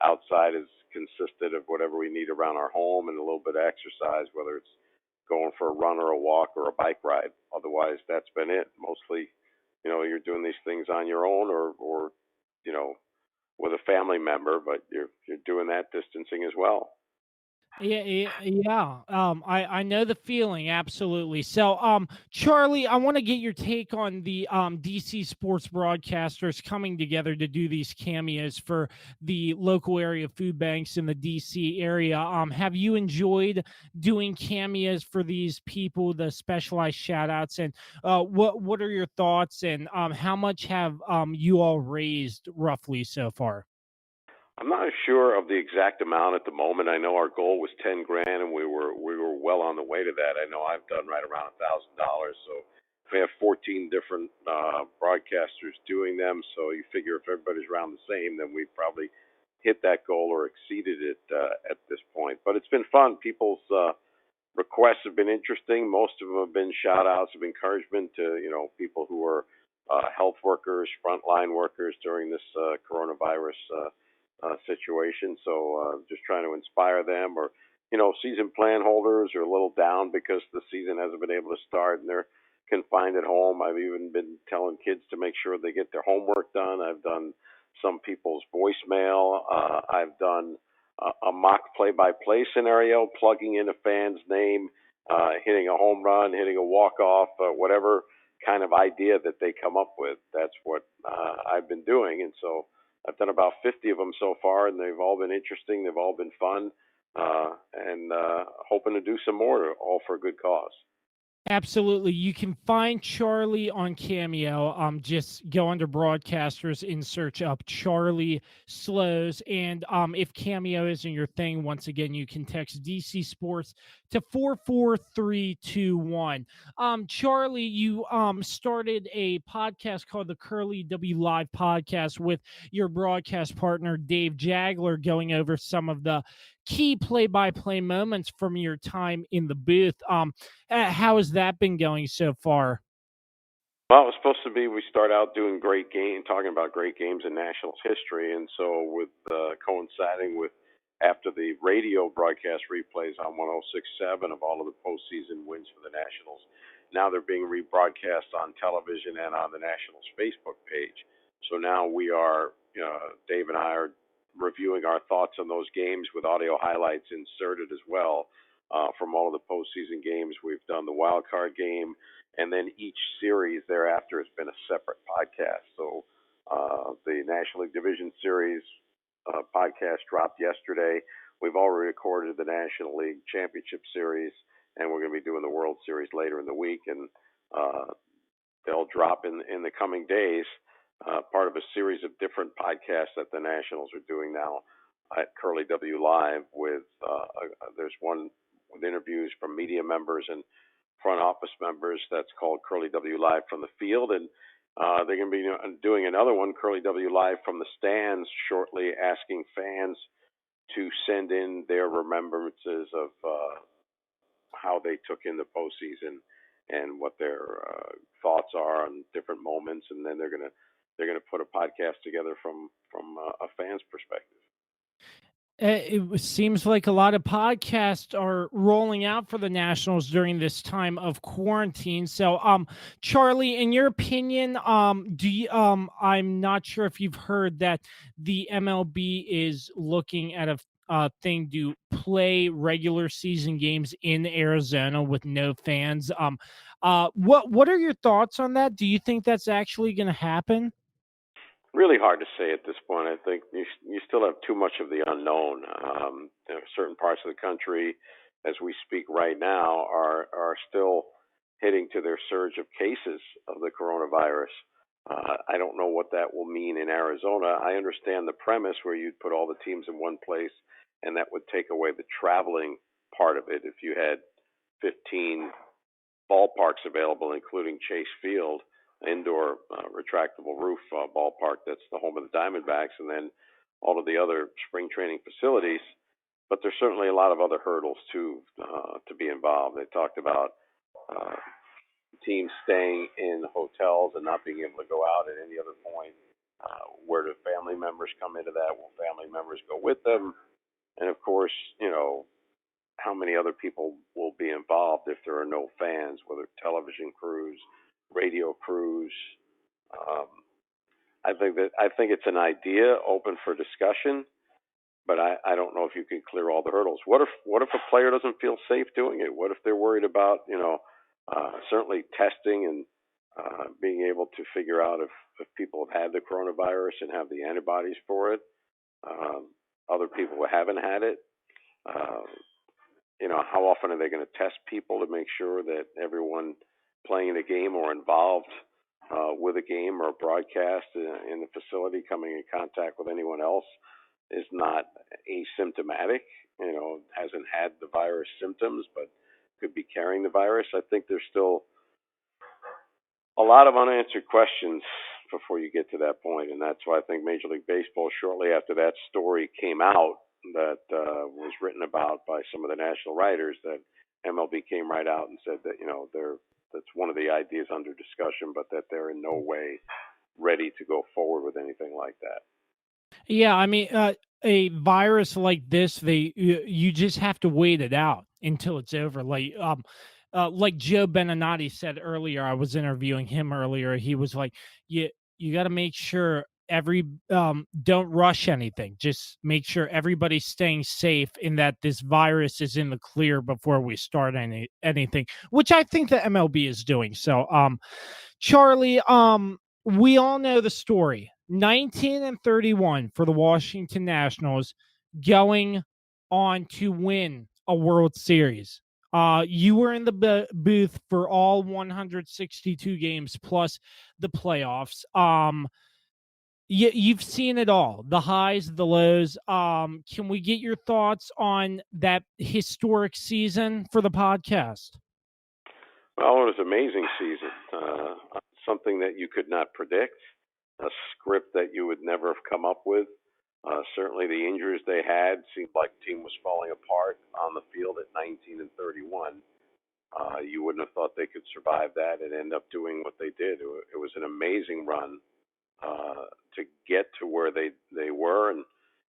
outside is consisted of whatever we need around our home and a little bit of exercise, whether it's going for a run or a walk or a bike ride. Otherwise, that's been it. Mostly, you're doing these things on your own or with a family member, but you're doing that distancing as well. Yeah. I know the feeling, absolutely. So, Charlie, I want to get your take on the DC sports broadcasters coming together to do these cameos for the local area food banks in the DC area. Have you enjoyed doing cameos for these people, the specialized shout outs, and what are your thoughts, and how much have you all raised roughly so far? I'm not sure of the exact amount at the moment. I know our goal was 10 grand, and we were well on the way to that. I know I've done right around $1,000. So we have 14 different broadcasters doing them. So you figure if everybody's around the same, then we probably hit that goal or exceeded it at this point. But it's been fun. People's requests have been interesting. Most of them have been shout outs of encouragement to people who are health workers, frontline workers during this coronavirus situation. So just trying to inspire them, or season plan holders are a little down because the season hasn't been able to start and they're confined at home. I've even been telling kids to make sure they get their homework done. I've done some people's voicemail. I've done a mock play-by-play scenario, plugging in a fan's name, hitting a home run, hitting a walk-off, whatever kind of idea that they come up with. That's what I've been doing. And so I've done about 50 of them so far, and they've all been interesting. They've all been fun, and hoping to do some more, all for a good cause. Absolutely. You can find Charlie on Cameo. Just go under broadcasters and search up Charlie Slows. And if Cameo isn't your thing, once again, you can text DC Sports to 44321. Charlie, you started a podcast called the Curly W Live Podcast with your broadcast partner, Dave Jagler, going over some of the key play-by-play moments from your time in the booth. How has that been going so far? Well, it was supposed to be, we start out doing great game, talking about great games in Nationals history, and so with coinciding with after the radio broadcast replays on 106.7 of all of the postseason wins for the Nationals, now they're being rebroadcast on television and on the Nationals Facebook page. So now we are, Dave and I are reviewing our thoughts on those games with audio highlights inserted as well from all of the postseason games. We've done the wild card game, and then each series thereafter has been a separate podcast. So the National League Division Series podcast dropped yesterday. We've already recorded the National League Championship Series, and we're going to be doing the World Series later in the week, and they'll drop in the coming days. Part of a series of different podcasts that the Nationals are doing now at Curly W Live with there's one with interviews from media members and front office members that's called Curly W Live from the Field, and they're going to be doing another one, Curly W Live from the Stands, shortly, asking fans to send in their remembrances of how they took in the postseason and what their thoughts are on different moments, and then they're gonna put a podcast together from a fan's perspective. Seems like a lot of podcasts are rolling out for the Nationals during this time of quarantine. So, Charlie, in your opinion, I'm not sure if you've heard that the MLB is looking at a thing to play regular season games in Arizona with no fans. What are your thoughts on that? Do you think that's actually going to happen? Really hard to say at this point. I think you still have too much of the unknown. Certain parts of the country, as we speak right now, are still hitting to their surge of cases of the coronavirus. I don't know what that will mean in Arizona. I understand the premise where you'd put all the teams in one place, and that would take away the traveling part of it. If you had 15 ballparks available, including Chase Field, indoor retractable roof ballpark that's the home of the Diamondbacks, and then all of the other spring training facilities. But there's certainly a lot of other hurdles too to be involved. They talked about uh, teams staying in hotels and not being able to go out at any other point. Where do family members come into that? Will family members go with them? And of course, how many other people will be involved if there are no fans, whether television crews, radio crews. Um, I think it's an idea open for discussion, but I don't know if you can clear all the hurdles. What if a player doesn't feel safe doing it? What if they're worried about certainly testing and being able to figure out if people have had the coronavirus and have the antibodies for it. Um, Other people who haven't had it. Uh, how often are they going to test people to make sure that everyone playing the game or involved with a game or a broadcast in the facility coming in contact with anyone else is not asymptomatic, hasn't had the virus symptoms, but could be carrying the virus? I think there's still a lot of unanswered questions before you get to that point, and that's why I think Major League Baseball, shortly after that story came out that was written about by some of the national writers, that MLB came right out and said that that's one of the ideas under discussion, but that they're in no way ready to go forward with anything like that. Yeah, I mean, a virus like this, you just have to wait it out until it's over. Like Joe Beninati said earlier, I was interviewing him earlier. He was like, you got to make sure don't rush anything. Just make sure everybody's staying safe and that this virus is in the clear before we start anything, which I think the MLB is doing. So, Charlie, we all know the story. 19-31 for the Washington Nationals, going on to win a World Series. You were in the booth for all 162 games plus the playoffs. You've seen it all, the highs, the lows. Can we get your thoughts on that historic season for the podcast? Well, it was an amazing season. Something that you could not predict, a script that you would never have come up with. Certainly, the injuries they had seemed like the team was falling apart on the field at 19-31. You wouldn't have thought they could survive that and end up doing what they did. It was an amazing run to get to where they were, and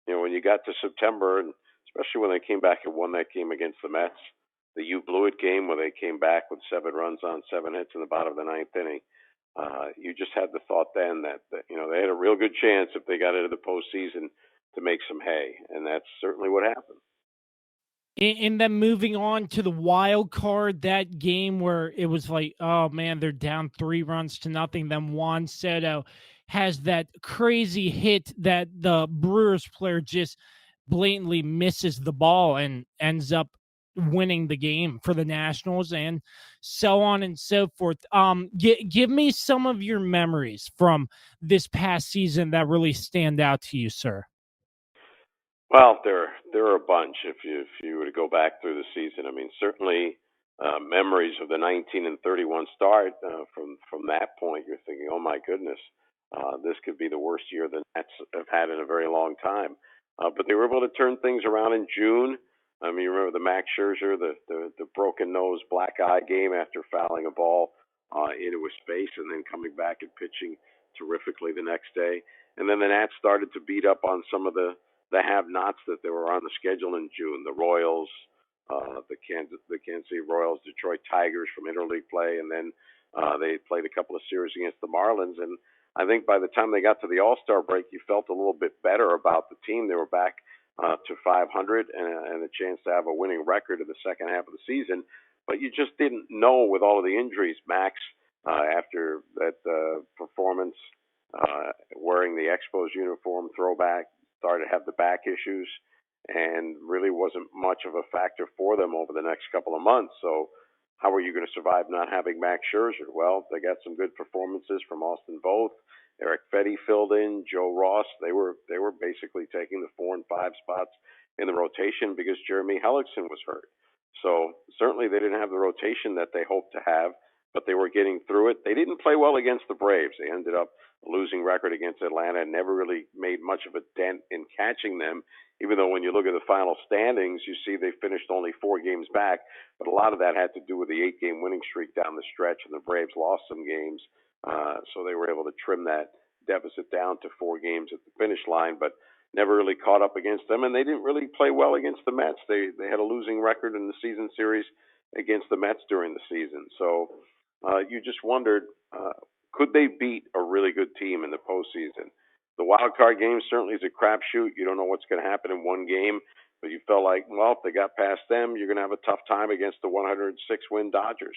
when you got to September, and especially when they came back and won that game against the Mets, the "you blew it" game where they came back with 7 runs on 7 hits in the bottom of the ninth inning. You just had the thought then that they had a real good chance if they got into the postseason to make some hay, and that's certainly what happened. And then moving on to the wild card, that game where it was like, oh man, they're down 3 runs to nothing. Then Juan Soto has that crazy hit that the Brewers player just blatantly misses the ball and ends up winning the game for the Nationals, and so on and so forth. Give me some of your memories from this past season that really stand out to you, sir. Well, there are a bunch. If you were to go back through the season, I mean, certainly memories of the 19-31 start. From that point, you're thinking, oh my goodness, this could be the worst year the Nets have had in a very long time. But they were able to turn things around in June. I mean, you remember the Max Scherzer, the broken nose, black eye game after fouling a ball into his face and then coming back and pitching terrifically the next day. And then the Nats started to beat up on some of the have-nots that they were on the schedule in June. The Royals, the Kansas City Royals, Detroit Tigers from interleague play, and then they played a couple of series against the Marlins. And I think by the time they got to the All-Star break, you felt a little bit better about the team. They were back to 500 and a chance to have a winning record in the second half of the season. But you just didn't know with all of the injuries. Max, after that performance, wearing the Expos uniform throwback, started to have the back issues and really wasn't much of a factor for them over the next couple of months. So how are you going to survive not having Max Scherzer? Well, they got some good performances from Austin Voth. Eric Fetty filled in. Joe Ross. They were basically taking the 4 and 5 spots in the rotation because Jeremy Hellickson was hurt. So certainly they didn't have the rotation that they hoped to have, but they were getting through it. They didn't play well against the Braves. They ended up a losing record against Atlanta and never really made much of a dent in catching them, even though when you look at the final standings, you see they finished only 4 games back. But a lot of that had to do with the 8-game winning streak down the stretch, and the Braves lost some games. So they were able to trim that deficit down to 4 games at the finish line, but never really caught up against them. And they didn't really play well against the Mets. They had a losing record in the season series against the Mets during the season. So you just wondered, could they beat a really good team in the postseason? The wild card game certainly is a crapshoot. You don't know what's going to happen in one game, but you felt like, well, if they got past them, you're going to have a tough time against the 106-win Dodgers.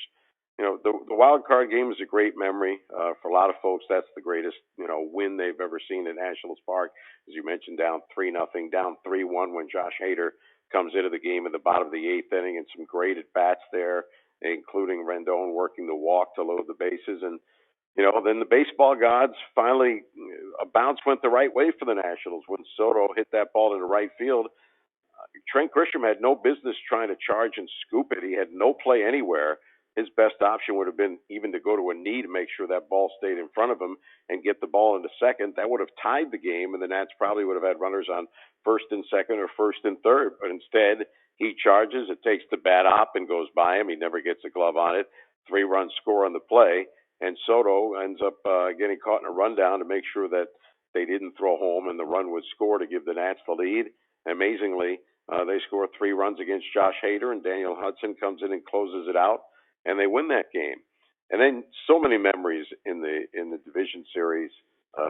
The wild card game is a great memory for a lot of folks. That's the greatest win they've ever seen at Nationals Park. As you mentioned, down 3-0, down 3-1 when Josh Hader comes into the game in the bottom of the 8th inning, and some great at bats there, including Rendon working the walk to load the bases. And then the baseball gods finally, a bounce went the right way for the Nationals when Soto hit that ball into right field. Trent Grisham had no business trying to charge and scoop it. He had no play anywhere. His best option would have been even to go to a knee to make sure that ball stayed in front of him and get the ball into second. That would have tied the game, and the Nats probably would have had runners on first and second or first and third. But instead, he charges. It takes the bat up and goes by him. He never gets a glove on it. 3-run score on the play. And Soto ends up getting caught in a rundown to make sure that they didn't throw home and the run would score to give the Nats the lead. Amazingly, they score 3 runs against Josh Hader, and Daniel Hudson comes in and closes it out, and they win that game. And then so many memories in the division series,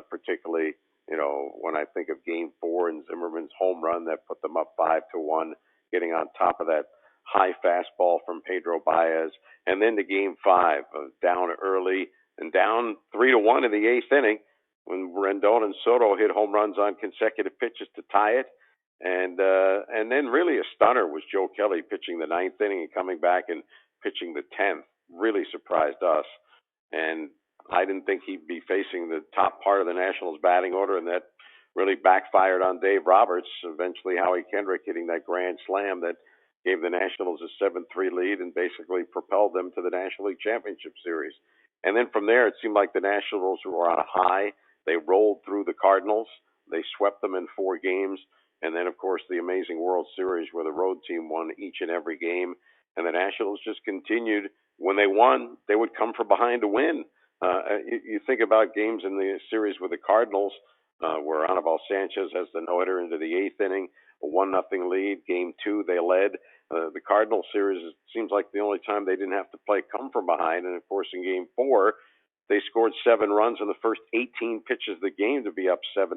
particularly when I think of Game 4 and Zimmerman's home run that put them up 5-1, getting on top of that high fastball from Pedro Baez, and then to Game 5, down early and down 3-1 in the 8th inning when Rendon and Soto hit home runs on consecutive pitches to tie it. And then really a stunner was Joe Kelly pitching the 9th inning and coming back and pitching the 10th. Really surprised us. And I didn't think he'd be facing the top part of the Nationals batting order, and that really backfired on Dave Roberts. Eventually Howie Kendrick hitting that grand slam that gave the Nationals a 7-3 lead and basically propelled them to the National League Championship Series. And then from there, it seemed like the Nationals were on a high. They rolled through the Cardinals. They swept them in 4 games. And then, of course, the amazing World Series where the road team won each and every game. And the Nationals just continued. When they won, they would come from behind to win. You think about games in the series with the Cardinals where Anibal Sanchez has the no-hitter into the 8th inning, a 1-0 lead. Game 2, they led. The Cardinal series, it seems like the only time they didn't have to play come from behind. And, of course, in Game 4, they scored 7 runs in the first 18 pitches of the game to be up 7-0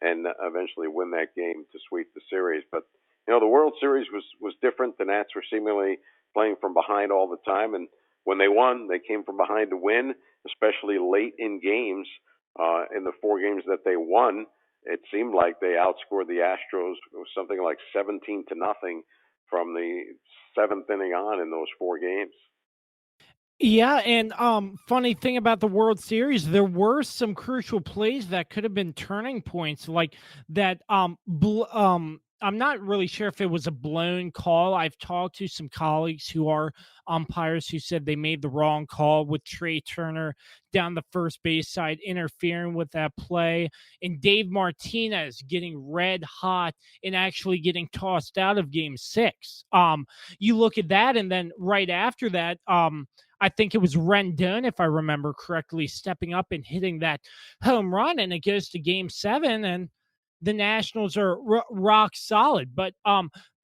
and eventually win that game to sweep the series. But, the World Series was different. The Nats were seemingly playing from behind all the time. And when they won, they came from behind to win, especially late in games. In the 4 games that they won, it seemed like they outscored the Astros. It was something like 17-0 from the 7th inning on in those 4 games. Yeah, and funny thing about the World Series, there were some crucial plays that could have been turning points, like that I'm not really sure if it was a blown call. I've talked to some colleagues who are umpires who said they made the wrong call with Trey Turner down the first base side interfering with that play, and Dave Martinez getting red hot and actually getting tossed out of Game 6. You look at that, and then right after that, I think it was Rendon, if I remember correctly, stepping up and hitting that home run, and it goes to Game 7, and the Nationals are rock solid. But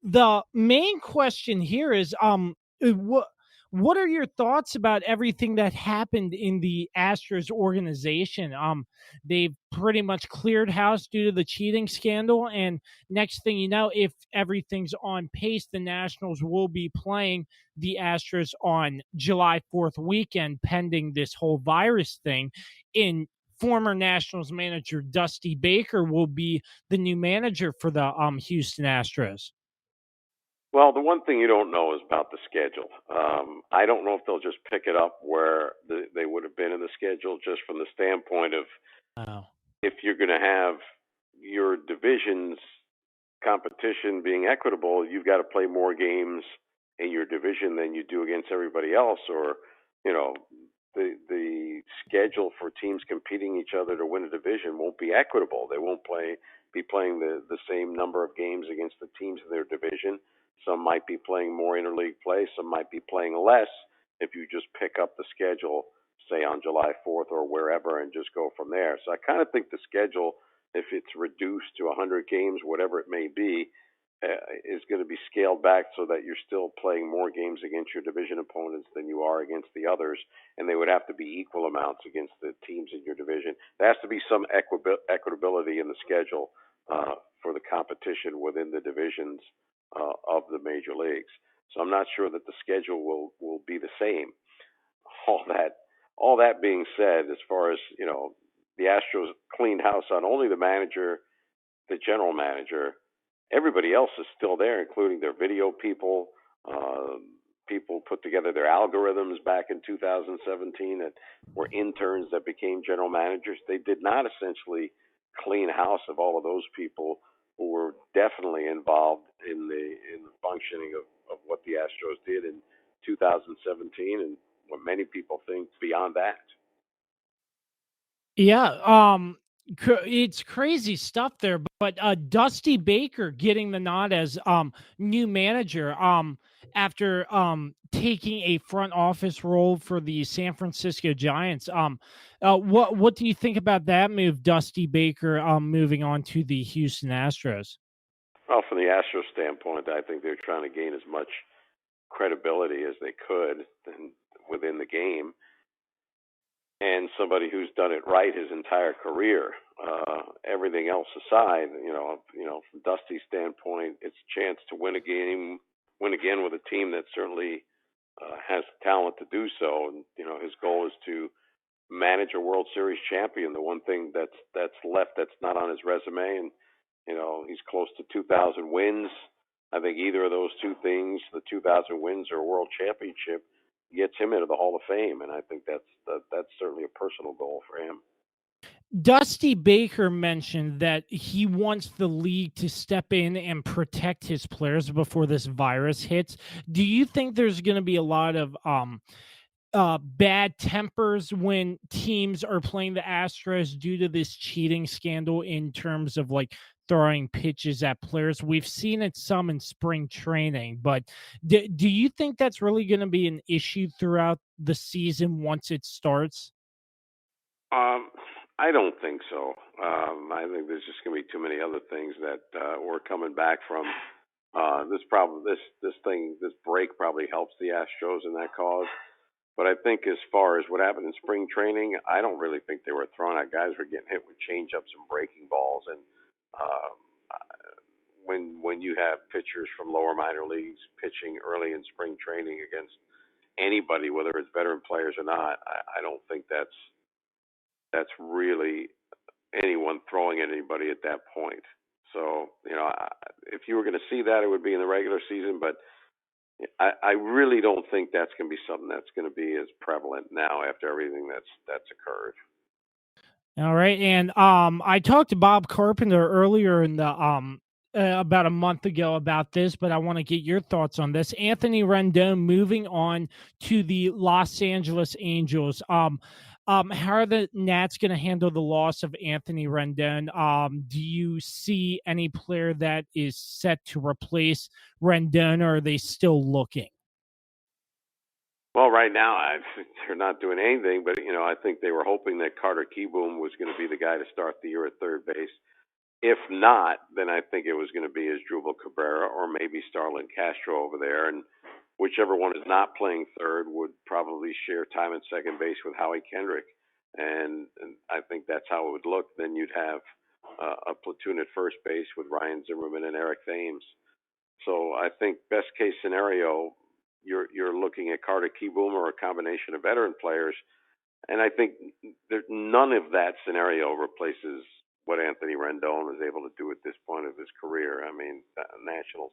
the main question here is what are your thoughts about everything that happened in the Astros organization? They've pretty much cleared house due to the cheating scandal, and next thing you know, if everything's on pace, the Nationals will be playing the Astros on July 4th weekend, pending this whole virus thing. In former Nationals manager Dusty Baker will be the new manager for the Houston Astros. Well, the one thing you don't know is about the schedule. I don't know if they'll just pick it up where they would have been in the schedule, just from the standpoint of if you're going to have your division's competition being equitable, you've got to play more games in your division than you do against everybody else, or you know, the schedule for teams competing each other to win a division won't be equitable. They won't be playing the same number of games against the teams in their division. Some might be playing more interleague play. Some might be playing less if you just pick up the schedule, say on July 4th or wherever, and just go from there. So I kind of think the schedule, if it's reduced to 100 games, whatever it may be, is going to be scaled back so that you're still playing more games against your division opponents than you are against the others, and they would have to be equal amounts against the teams in your division. There has to be some equitability in the schedule for the competition within the divisions of the major leagues. So I'm not sure that the schedule will be the same. All that being said, as far as the Astros cleaned house on only the manager, the general manager. Everybody else is still there, including their video people. People put together their algorithms back in 2017 that were interns that became general managers. They did not essentially clean house of all of those people who were definitely involved in the functioning of what the Astros did in 2017 and what many people think beyond that. Yeah, it's crazy stuff there. But Dusty Baker getting the nod as new manager after taking a front office role for the San Francisco Giants. What do you think about that move, Dusty Baker moving on to the Houston Astros? Well, from the Astros standpoint, I think they're trying to gain as much credibility as they could within the game, and somebody who's done it right his entire career. Everything else aside, from Dusty's standpoint, it's a chance to win again with a team that certainly has talent to do so. And his goal is to manage a World Series champion. The one thing that's left that's not on his resume, and he's close to 2,000 wins. I think either of those two things, the 2,000 wins or a World Championship, gets him into the Hall of Fame, and I think that's certainly a personal goal for him. Dusty Baker mentioned that he wants the league to step in and protect his players before this virus hits. Do you think there's going to be a lot of bad tempers when teams are playing the Astros due to this cheating scandal in terms of like throwing pitches at players? We've seen it some in spring training, but do you think that's really going to be an issue throughout the season once it starts? I don't think so. I think there's just going to be too many other things that we're coming back from. This break probably helps the Astros in that cause. But I think as far as what happened in spring training, I don't really think they were throwing out. Guys were getting hit with changeups and breaking balls, and when you have pitchers from lower minor leagues pitching early in spring training against anybody, whether it's veteran players or not, I don't think that's really anyone throwing at anybody at that point. So, if you were going to see that, it would be in the regular season, but I really don't think that's going to be something that's going to be as prevalent now after everything that's occurred. All right, and I talked to Bob Carpenter earlier in the about a month ago about this, but I want to get your thoughts on this. Anthony Rendon moving on to the Los Angeles Angels. How are the Nats going to handle the loss of Anthony Rendon? Do you see any player that is set to replace Rendon, or are they still looking? Well, right now they're not doing anything, but I think they were hoping that Carter Kieboom was going to be the guy to start the year at third base. If not, then I think it was going to be Asdrubal Cabrera or maybe Starlin Castro over there, and whichever one is not playing third would probably share time at second base with Howie Kendrick, and I think that's how it would look. Then you'd have a platoon at first base with Ryan Zimmerman and Eric Thames. So I think best case scenario, you're looking at Carter Kieboom or a combination of veteran players, and I think none of that scenario replaces what Anthony Rendon is able to do at this point of his career. I mean, Nationals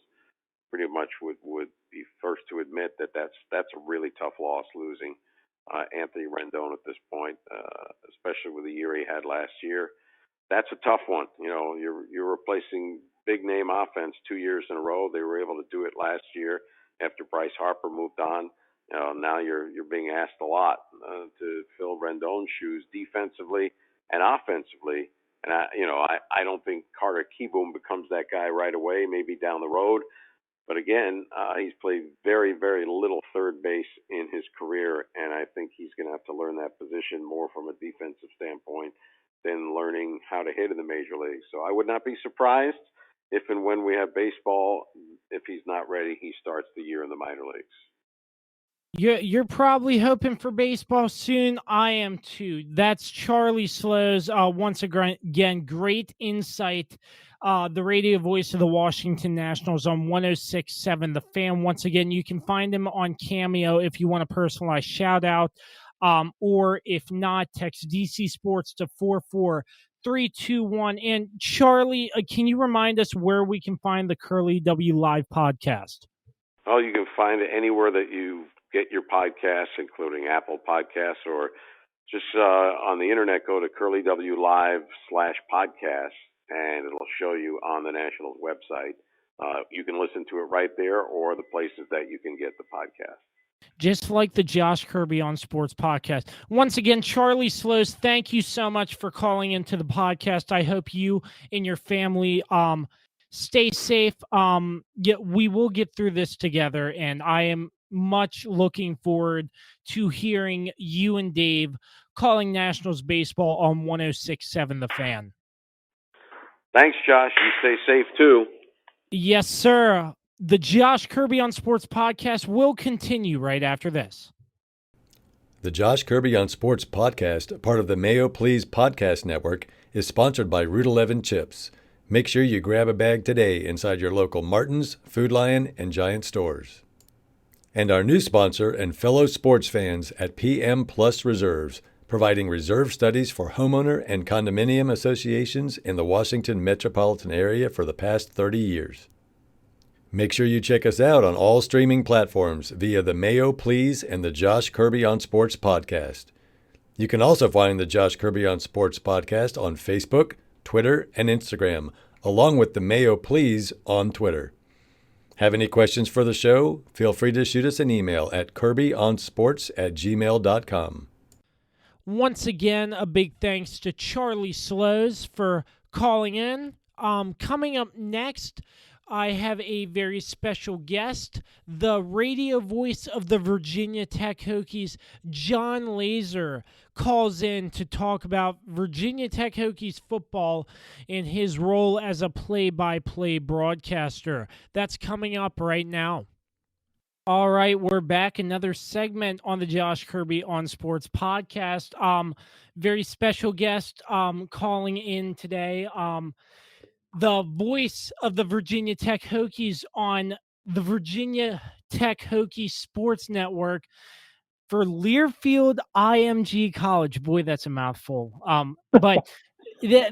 pretty much would be first to admit that that's a really tough loss, losing Anthony Rendon at this point, especially with the year he had last year. That's a tough one. You're replacing big name offense 2 years in a row. They were able to do it last year after Bryce Harper moved on. Now you're being asked a lot to fill Rendon's shoes defensively and offensively. And I don't think Carter Kieboom becomes that guy right away. Maybe down the road. But again, he's played very, very little third base in his career, and I think he's going to have to learn that position more from a defensive standpoint than learning how to hit in the major leagues. So I would not be surprised if and when we have baseball, if he's not ready, he starts the year in the minor leagues. You're probably hoping for baseball soon. I am too. That's Charlie Slows. Once again, great insight. The radio voice of the Washington Nationals on 106.7 The Fan. Once again, you can find him on Cameo if you want a personalized shout out. Or if not, text DC Sports to 44321. And Charlie, can you remind us where we can find the Curly W Live podcast? Oh, you can find it anywhere that you get your podcasts, including Apple Podcasts, or just on the internet, go to curlywlive.com/podcast, and it'll show you on the Nationals website. You can listen to it right there, or the places that you can get the podcast. Just like the Josh Kirby on Sports podcast. Once again, Charlie Slows, thank you so much for calling into the podcast. I hope you and your family stay safe. We will get through this together, and I am much looking forward to hearing you and Dave calling Nationals baseball on 106.7 The Fan. Thanks, Josh. You stay safe, too. Yes, sir. The Josh Kirby on Sports podcast will continue right after this. The Josh Kirby on Sports podcast, part of the Mayo Please podcast network, is sponsored by Route 11 Chips. Make sure you grab a bag today inside your local Martin's, Food Lion, and Giant stores. And our new sponsor and fellow sports fans at PM Plus Reserves, providing reserve studies for homeowner and condominium associations in the Washington metropolitan area for the past 30 years. Make sure you check us out on all streaming platforms via the Mayo Please and the Josh Kirby on Sports podcast. You can also find the Josh Kirby on Sports podcast on Facebook, Twitter, and Instagram, along with the Mayo Please on Twitter. Have any questions for the show? Feel free to shoot us an email at kirbyonsports@gmail.com. Once again, a big thanks to Charlie Slows for calling in. Coming up next, I have a very special guest, the radio voice of the Virginia Tech Hokies, John Laser, calls in to talk about Virginia Tech Hokies football and his role as a play-by-play broadcaster. That's coming up right now. All right, we're back. Another segment on the Josh Kirby on Sports podcast. Very special guest calling in today. The voice of the Virginia Tech Hokies on the Virginia Tech Hokies Sports Network for Learfield IMG College. Boy, that's a mouthful. But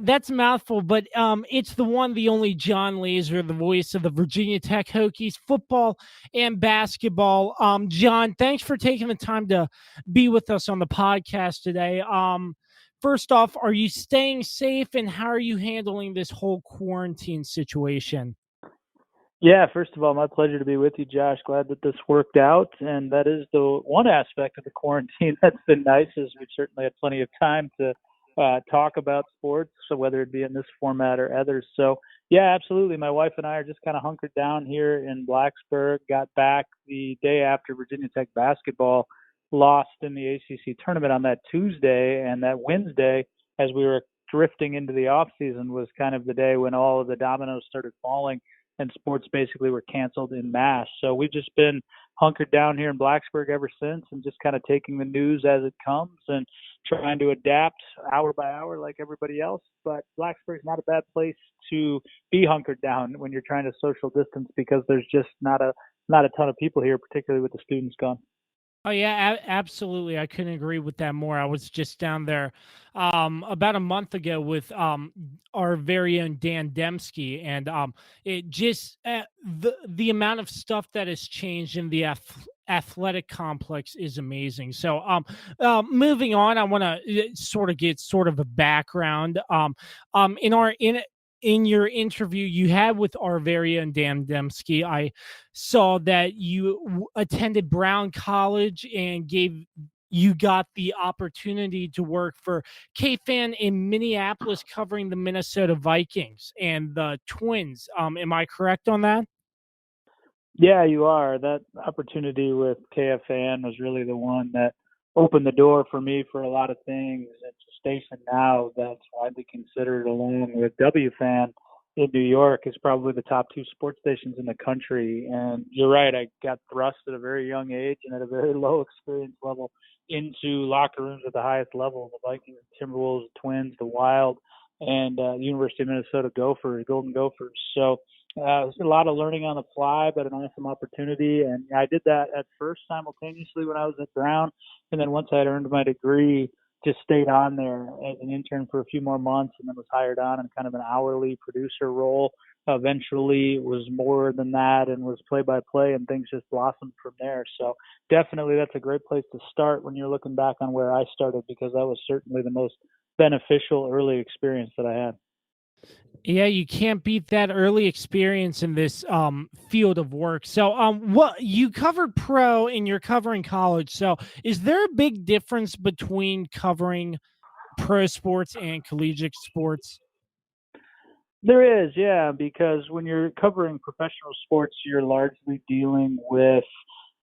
that's a mouthful. But it's the one, the only John Laser, the voice of the Virginia Tech Hokies football and basketball. John, thanks for taking the time to be with us on the podcast today. first off, are you staying safe, and how are you handling this whole quarantine situation? Yeah, first of all, my pleasure to be with you, Josh. Glad that this worked out. And that is the one aspect of the quarantine that's been nice is we've certainly had plenty of time to talk about sports, so whether it be in this format or others. So, yeah, absolutely. My wife and I are just kind of hunkered down here in Blacksburg, got back the day after Virginia Tech basketball lost in the ACC tournament on that Tuesday. And that Wednesday, as we were drifting into the off season, was kind of the day when all of the dominoes started falling and sports basically were canceled in mass. So we've just been hunkered down here in Blacksburg ever since and just kind of taking the news as it comes and trying to adapt hour by hour like everybody else. But Blacksburg's not a bad place to be hunkered down when you're trying to social distance because there's just not a ton of people here, particularly with the students gone. Oh yeah, absolutely. I couldn't agree with that more. I was just down there about a month ago with our very own Dan Dembski, and it just the amount of stuff that has changed in the athletic complex is amazing. So moving on, I want to sort of get sort of a background. In your interview you had with our very own Dan Dembski, I saw that you attended Brown College and you got the opportunity to work for KFan in Minneapolis covering the Minnesota Vikings and the Twins. Am I correct on that? Yeah, you are. That opportunity with KFAN was really the one that opened the door for me for a lot of things. It's a station now that's widely considered, along with WFAN in New York, is probably the top two sports stations in the country. And you're right, I got thrust at a very young age and at a very low experience level into locker rooms at the highest level: the Vikings, Timberwolves, the Twins, the Wild, and the University of Minnesota Gophers, Golden Gophers. So it was a lot of learning on the fly, but an awesome opportunity. And I did that at first simultaneously when I was at Brown. And then once I had earned my degree, just stayed on there as an intern for a few more months and then was hired on in kind of an hourly producer role. Eventually was more than that and was play by play, and things just blossomed from there. So definitely that's a great place to start when you're looking back on where I started, because that was certainly the most beneficial early experience that I had. Yeah, you can't beat that early experience in this field of work. So, what you covered pro and you're covering college. So, is there a big difference between covering pro sports and collegiate sports? There is, yeah, because when you're covering professional sports, you're largely dealing with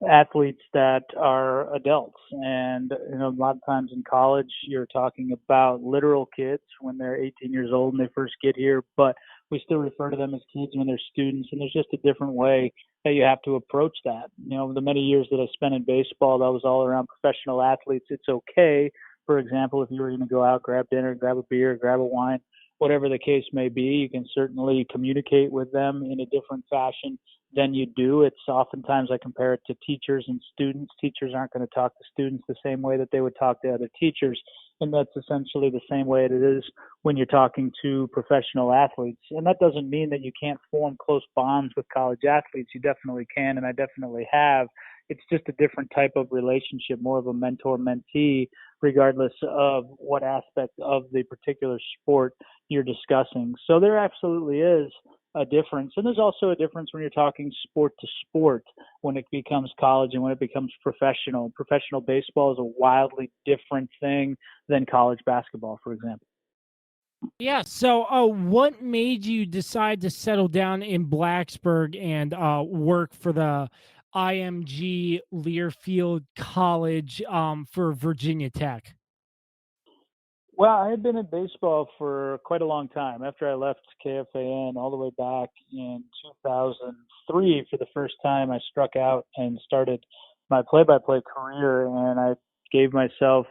athletes that are adults. And, a lot of times in college, you're talking about literal kids when they're 18 years old and they first get here, but we still refer to them as kids when they're students. And there's just a different way that you have to approach that. The many years that I spent in baseball, that was all around professional athletes. It's okay, for example, if you were going to go out, grab dinner, grab a beer, grab a wine, whatever the case may be, you can certainly communicate with them in a different fashion than you do. It's oftentimes I compare it to teachers and students. Teachers aren't going to talk to students the same way that they would talk to other teachers. And that's essentially the same way it is when you're talking to professional athletes. And that doesn't mean that you can't form close bonds with college athletes. You definitely can, and I definitely have. It's just a different type of relationship, more of a mentor-mentee, regardless of what aspect of the particular sport you're discussing. So there absolutely is a difference. And there's also a difference when you're talking sport to sport, when it becomes college and when it becomes professional. Professional baseball is a wildly different thing than college basketball, for example. Yeah. So, what made you decide to settle down in Blacksburg and work for the IMG Learfield College for Virginia Tech? Well, I had been in baseball for quite a long time. After I left KFAN all the way back in 2003, for the first time, I struck out and started my play-by-play career, and I gave myself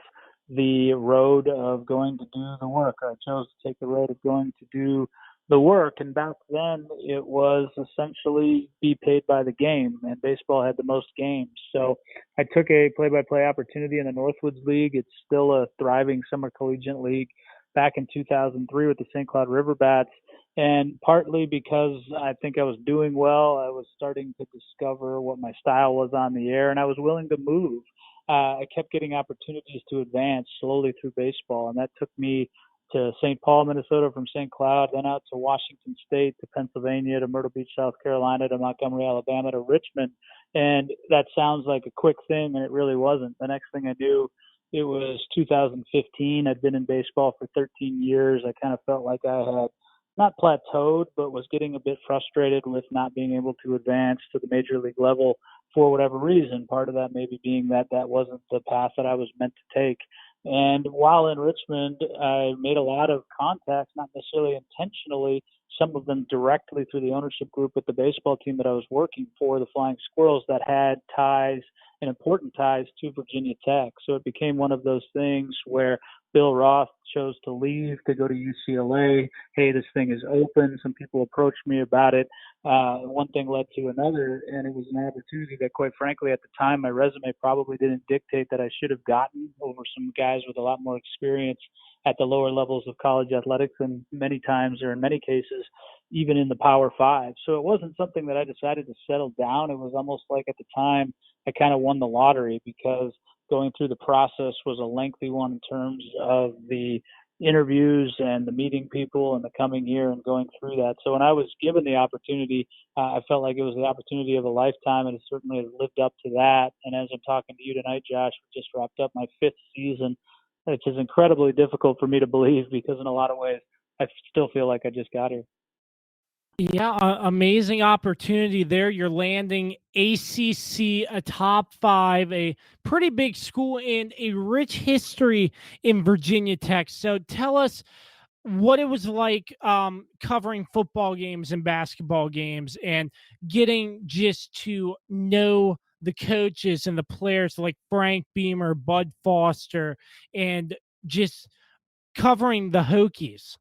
the road of going to do the work. I chose to take the road of going to do the work, and back then it was essentially be paid by the game, and baseball had the most games. So I took a play-by-play opportunity in the Northwoods League. It's still a thriving summer collegiate league, back in 2003 with the St. Cloud River Bats. And partly because I think I was doing well, I was starting to discover what my style was on the air, and I was willing to move. I kept getting opportunities to advance slowly through baseball, and that took me to St. Paul, Minnesota, from St. Cloud, then out to Washington State, to Pennsylvania, to Myrtle Beach, South Carolina, to Montgomery, Alabama, to Richmond. And that sounds like a quick thing, and it really wasn't. The next thing I knew, it was 2015. I'd been in baseball for 13 years. I kind of felt like I had not plateaued, but was getting a bit frustrated with not being able to advance to the major league level for whatever reason. Part of that maybe being that that wasn't the path that I was meant to take. And while in Richmond, I made a lot of contacts, not necessarily intentionally, some of them directly through the ownership group with the baseball team that I was working for, the Flying Squirrels, that had ties and important ties to Virginia Tech. So it became one of those things where Bill Roth chose to leave to go to UCLA. Hey, this thing is open. Some people approached me about it. One thing led to another, and it was an opportunity that, quite frankly, at the time, my resume probably didn't dictate that I should have gotten over some guys with a lot more experience at the lower levels of college athletics, and many times, or in many cases, even in the Power Five. So it wasn't something that I decided to settle down. It was almost like at the time I kind of won the lottery, because going through the process was a lengthy one in terms of the interviews and the meeting people and the coming year and going through that. So when I was given the opportunity, I felt like it was the opportunity of a lifetime, and it certainly has lived up to that. And as I'm talking to you tonight, Josh, we just wrapped up my 5th season, which is incredibly difficult for me to believe, because in a lot of ways, I still feel like I just got here. Yeah, amazing opportunity there. You're landing ACC, a top 5, a pretty big school, and a rich history in Virginia Tech. So tell us what it was like covering football games and basketball games, and getting just to know the coaches and the players like Frank Beamer, Bud Foster, and just covering the Hokies.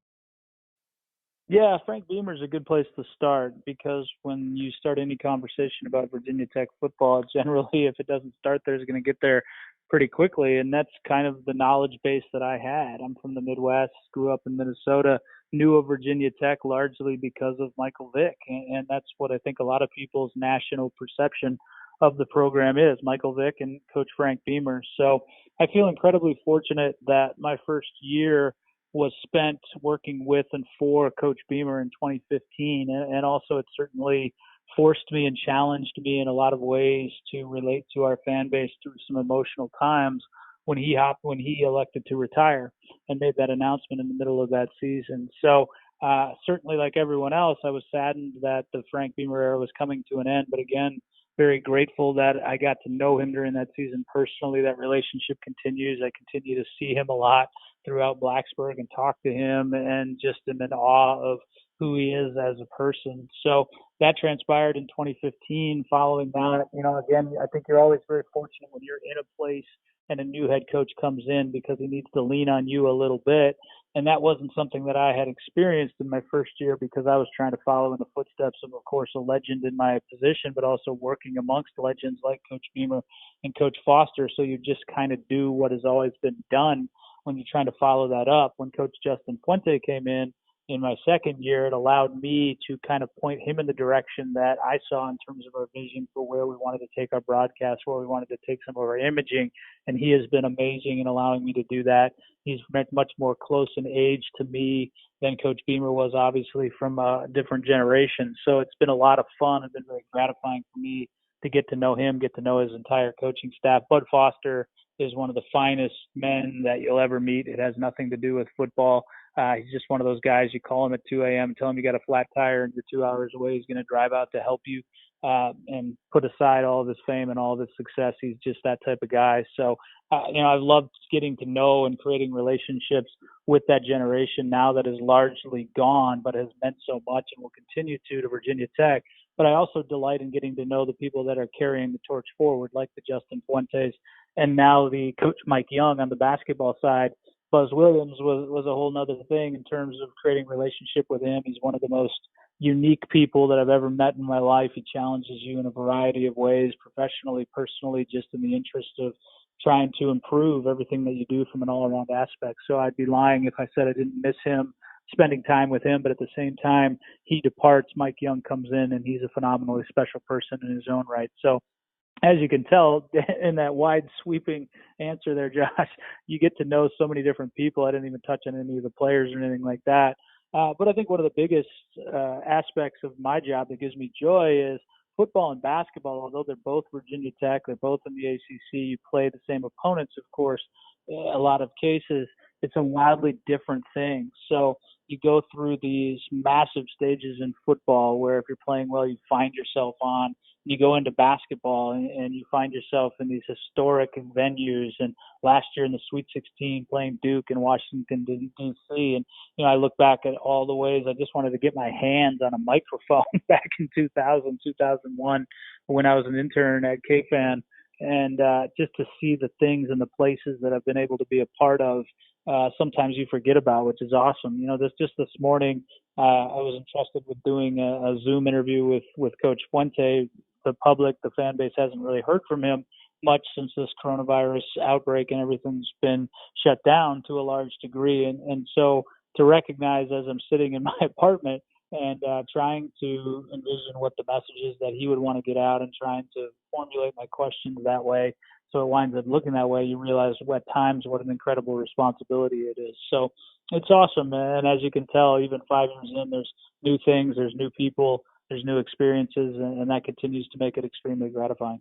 Yeah, Frank Beamer's a good place to start, because when you start any conversation about Virginia Tech football, generally, if it doesn't start there, it's going to get there pretty quickly. And that's kind of the knowledge base that I had. I'm from the Midwest, grew up in Minnesota, knew of Virginia Tech largely because of Michael Vick. And that's what I think a lot of people's national perception of the program is, Michael Vick and Coach Frank Beamer. So I feel incredibly fortunate that my first year was spent working with and for Coach Beamer in 2015. And also it certainly forced me and challenged me in a lot of ways to relate to our fan base through some emotional times when he elected to retire and made that announcement in the middle of that season. So certainly, like everyone else, I was saddened that the Frank Beamer era was coming to an end. But again, very grateful that I got to know him during that season personally. That relationship continues. I continue to see him a lot throughout Blacksburg and talk to him, and just am in awe of who he is as a person. So that transpired in 2015. Following that, again, I think you're always very fortunate when you're in a place and a new head coach comes in, because he needs to lean on you a little bit. And that wasn't something that I had experienced in my first year, because I was trying to follow in the footsteps of course, a legend in my position, but also working amongst legends like Coach Beamer and Coach Foster. So you just kind of do what has always been done when you're trying to follow that up. When Coach Justin Fuente came in my second year, it allowed me to kind of point him in the direction that I saw in terms of our vision for where we wanted to take our broadcast, where we wanted to take some of our imaging. And he has been amazing in allowing me to do that. He's much more close in age to me than Coach Beamer was, obviously from a different generation. So it's been a lot of fun. It's been very gratifying for me to get to know him, get to know his entire coaching staff. Bud Foster is one of the finest men that you'll ever meet. It has nothing to do with football. He's just one of those guys, you call him at 2 a.m., tell him you got a flat tire and you're 2 hours away. He's going to drive out to help you and put aside all of his fame and all of his success. He's just that type of guy. So, I've loved getting to know and creating relationships with that generation now that is largely gone, but has meant so much and will continue to Virginia Tech. But I also delight in getting to know the people that are carrying the torch forward, like the Justin Fuentes, and now the Coach Mike Young on the basketball side. Buzz Williams was a whole nother thing in terms of creating relationship with him. He's one of the most unique people that I've ever met in my life. He challenges you in a variety of ways, professionally, personally, just in the interest of trying to improve everything that you do from an all-around aspect. So I'd be lying if I said I didn't miss him, spending time with him. But at the same time, he departs, Mike Young comes in, and he's a phenomenally special person in his own right. So as you can tell in that wide sweeping answer there, Josh, you get to know so many different people. I didn't even touch on any of the players or anything like that. But I think one of the biggest aspects of my job that gives me joy is football and basketball. Although they're both Virginia Tech, they're both in the ACC. You play the same opponents, of course. A lot of cases, it's a wildly different thing. So you go through these massive stages in football where if you're playing well, you find yourself on. You go into basketball and you find yourself in these historic venues. And last year in the Sweet 16, playing Duke in Washington D.C. And I look back at all the ways I just wanted to get my hands on a microphone back in 2000, 2001, when I was an intern at KFAN, and just to see the things and the places that I've been able to be a part of. Sometimes you forget about, which is awesome. This morning, I was entrusted with doing a Zoom interview with Coach Fuente. The public, the fan base hasn't really heard from him much since this coronavirus outbreak and everything's been shut down to a large degree. And so to recognize as I'm sitting in my apartment and trying to envision what the message is that he would want to get out and trying to formulate my questions that way, so it winds up looking that way, you realize at times what an incredible responsibility it is. So it's awesome. And as you can tell, even 5 years in, there's new things, there's new people, there's new experiences, and that continues to make it extremely gratifying.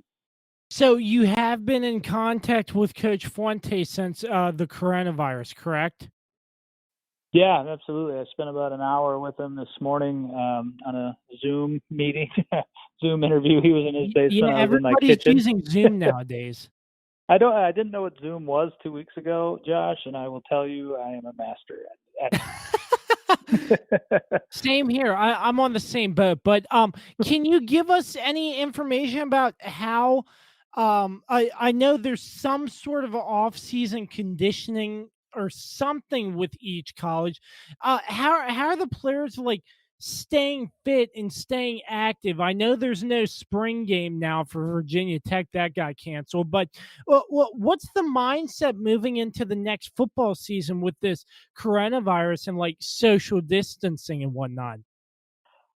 So you have been in contact with Coach Fuente since the coronavirus, correct? Yeah, absolutely. I spent about an hour with him this morning on a Zoom meeting, Zoom interview. He was in his basement. I was in my everybody's kitchen. using Zoom nowadays. I didn't know what Zoom was 2 weeks ago, Josh, and I will tell you I am a master at it. Same here. I'm on the same boat. But can you give us any information about how I know there's some sort of off-season conditioning or something with each college. How are the players like staying fit and staying active? I know there's no spring game now for Virginia Tech, that got canceled, but what's the mindset moving into the next football season with this coronavirus and like social distancing and whatnot?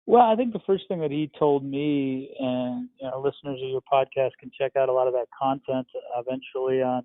Well, I think the first thing that he told me, and listeners of your podcast can check out a lot of that content eventually on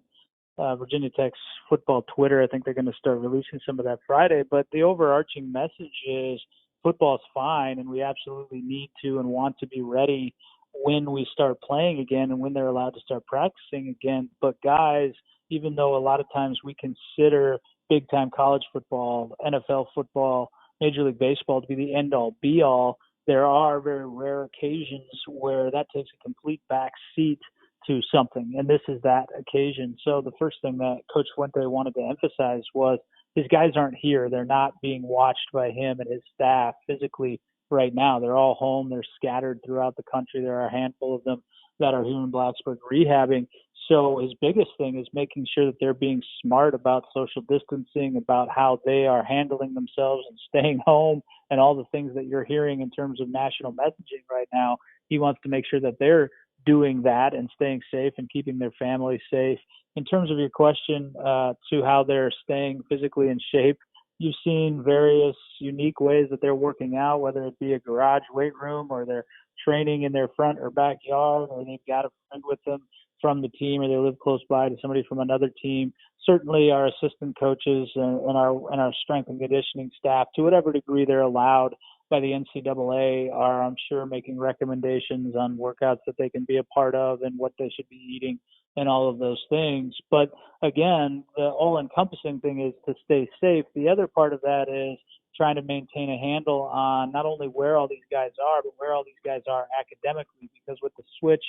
Virginia Tech's football Twitter. I think they're going to start releasing some of that Friday. But the overarching message is football's fine, and we absolutely need to and want to be ready when we start playing again and when they're allowed to start practicing again. But guys, even though a lot of times we consider big-time college football, NFL football, Major League Baseball to be the end-all, be-all, there are very rare occasions where that takes a complete back seat to something, and this is that occasion. So the first thing that Coach Fuente wanted to emphasize was his guys aren't here. They're not being watched by him and his staff physically right now. They're all home. They're scattered throughout the country. There are a handful of them that are here in Blacksburg rehabbing. So his biggest thing is making sure that they're being smart about social distancing, about how they are handling themselves and staying home, and all the things that you're hearing in terms of national messaging right now. He wants to make sure that they're doing that and staying safe and keeping their family safe. In terms of your question to how they're staying physically in shape, you've seen various unique ways that they're working out, whether it be a garage weight room or they're training in their front or backyard, or they've got a friend with them from the team, or they live close by to somebody from another team. Certainly our assistant coaches and our strength and conditioning staff, to whatever degree they're allowed by the NCAA, are, I'm sure, making recommendations on workouts that they can be a part of and what they should be eating and all of those things. But again, the all-encompassing thing is to stay safe. The other part of that is trying to maintain a handle on not only where all these guys are, but where all these guys are academically, because with the switch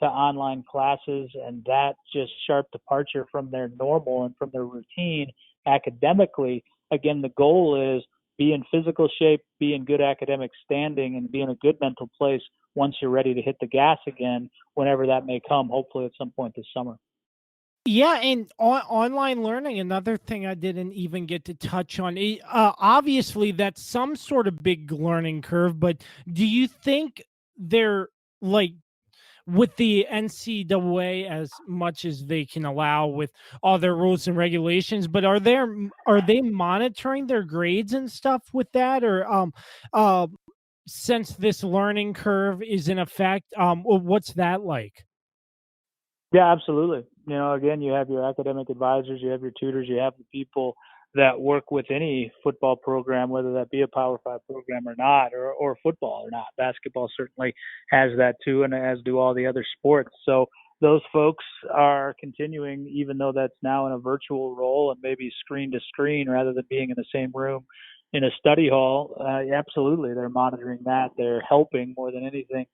to online classes and that just sharp departure from their normal and from their routine academically, again, the goal is be in physical shape, be in good academic standing, and be in a good mental place once you're ready to hit the gas again, whenever that may come, hopefully at some point this summer. Yeah, and online learning, another thing I didn't even get to touch on. Obviously, that's some sort of big learning curve, but do you think they're like, with the NCAA, as much as they can allow with all their rules and regulations, but are they monitoring their grades and stuff with that, or since this learning curve is in effect, what's that like? Yeah, absolutely. Again, you have your academic advisors, you have your tutors, you have the people that work with any football program, whether that be a Power Five program or not, or football or not. Basketball certainly has that too, and as do all the other sports. So those folks are continuing, even though that's now in a virtual role and maybe screen to screen rather than being in the same room in a study hall. Absolutely, they're monitoring that. They're helping more than anything,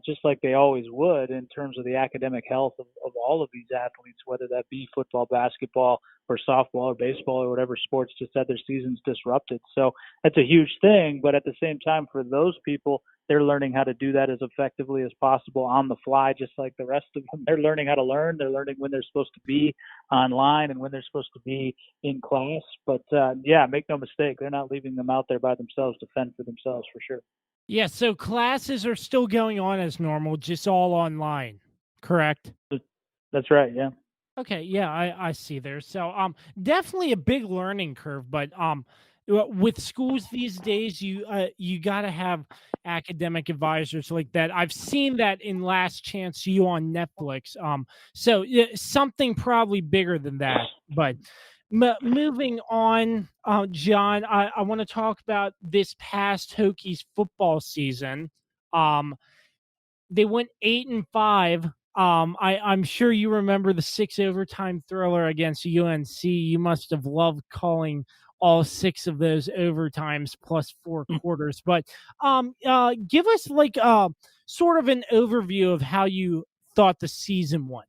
just like they always would in terms of the academic health of all of these athletes, whether that be football, basketball, or softball or baseball or whatever sports just had their seasons disrupted. So that's a huge thing. But at the same time, for those people, they're learning how to do that as effectively as possible on the fly, just like the rest of them. They're learning how to learn. They're learning when they're supposed to be online and when they're supposed to be in class. But yeah, make no mistake, they're not leaving them out there by themselves to fend for themselves for sure. Yeah, so classes are still going on as normal, just all online, correct? That's right. Yeah. Okay, yeah, I see there. So definitely a big learning curve, but with schools these days, you got to have academic advisors like that. I've seen that in Last Chance U on Netflix. So yeah, something probably bigger than that. But moving on, John, I want to talk about this past Hokies football season. They went 8-5. I'm sure you remember the 6 overtime thriller against UNC. You must have loved calling all 6 of those overtimes plus 4 quarters. But give us like sort of an overview of how you thought the season went.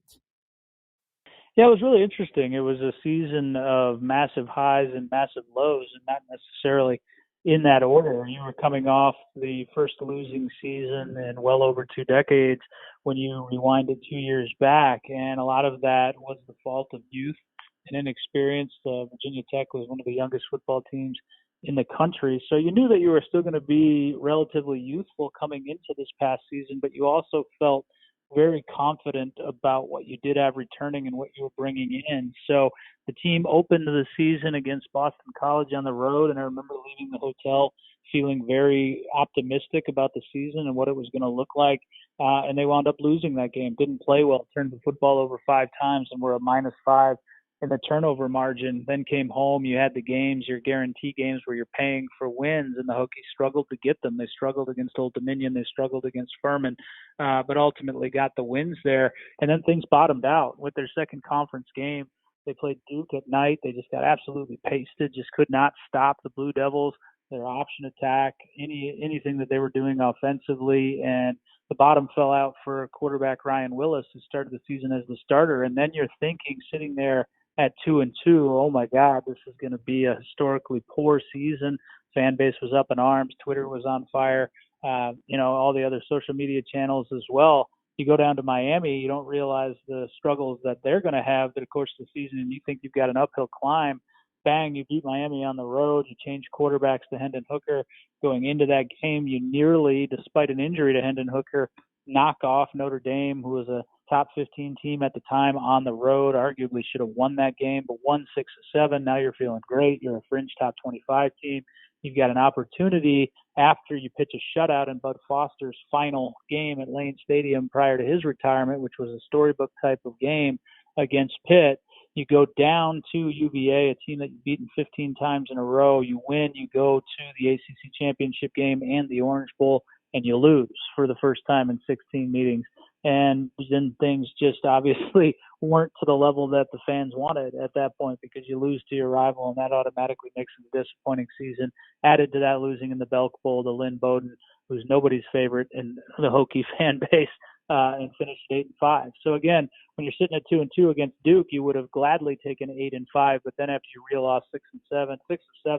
Yeah, it was really interesting. It was a season of massive highs and massive lows, and not necessarily in that order. You were coming off the first losing season in well over 2 decades when you rewinded 2 years back, and a lot of that was the fault of youth and inexperience. Virginia Tech was one of the youngest football teams in the country, so you knew that you were still going to be relatively youthful coming into this past season, but you also felt very confident about what you did have returning and what you were bringing in. So the team opened the season against Boston College on the road, and I remember leaving the hotel feeling very optimistic about the season and what it was going to look like. And they wound up losing that game. Didn't play well. Turned the football over 5 times and were a -5 in the turnover margin. Then came home. You had the games, your guarantee games, where you're paying for wins, and the Hokies struggled to get them. They struggled against Old Dominion. They struggled against Furman, but ultimately got the wins there. And then things bottomed out with their second conference game. They played Duke at night. They just got absolutely pasted. Just could not stop the Blue Devils, their option attack, anything that they were doing offensively, and the bottom fell out for quarterback Ryan Willis, who started the season as the starter. And then you're thinking, sitting there at 2-2, oh my God, this is going to be a historically poor season. Fan base was up in arms. Twitter was on fire. All the other social media channels as well. You go down to Miami, you don't realize the struggles that they're going to have through the course of the season, and you think you've got an uphill climb. Bang, you beat Miami on the road. You change quarterbacks to Hendon Hooker. Going into that game, you nearly, despite an injury to Hendon Hooker, knock off Notre Dame, who was a top 15 team at the time on the road. Arguably should have won that game, but won 6-7. Now you're feeling great. You're a fringe top 25 team. You've got an opportunity after you pitch a shutout in Bud Foster's final game at Lane Stadium prior to his retirement, which was a storybook type of game against Pitt. You go down to UVA, a team that you've beaten 15 times in a row. You win. You go to the ACC championship game and the Orange Bowl, and you lose for the first time in 16 meetings. And then things just obviously weren't to the level that the fans wanted at that point, because you lose to your rival, and that automatically makes it a disappointing season. Added to that, losing in the Belk Bowl to Lynn Bowden, who's nobody's favorite in the Hokie fan base, and finished 8-5. So again, when you're sitting at 2-2 against Duke, you would have gladly taken 8-5. But then after you reel off 6-7,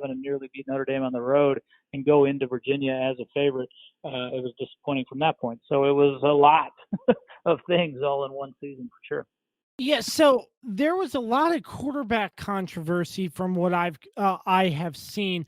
and nearly beat Notre Dame on the road and go into Virginia as a favorite, it was disappointing from that point. So it was a lot of things all in one season for sure. Yeah, so there was a lot of quarterback controversy from what I have seen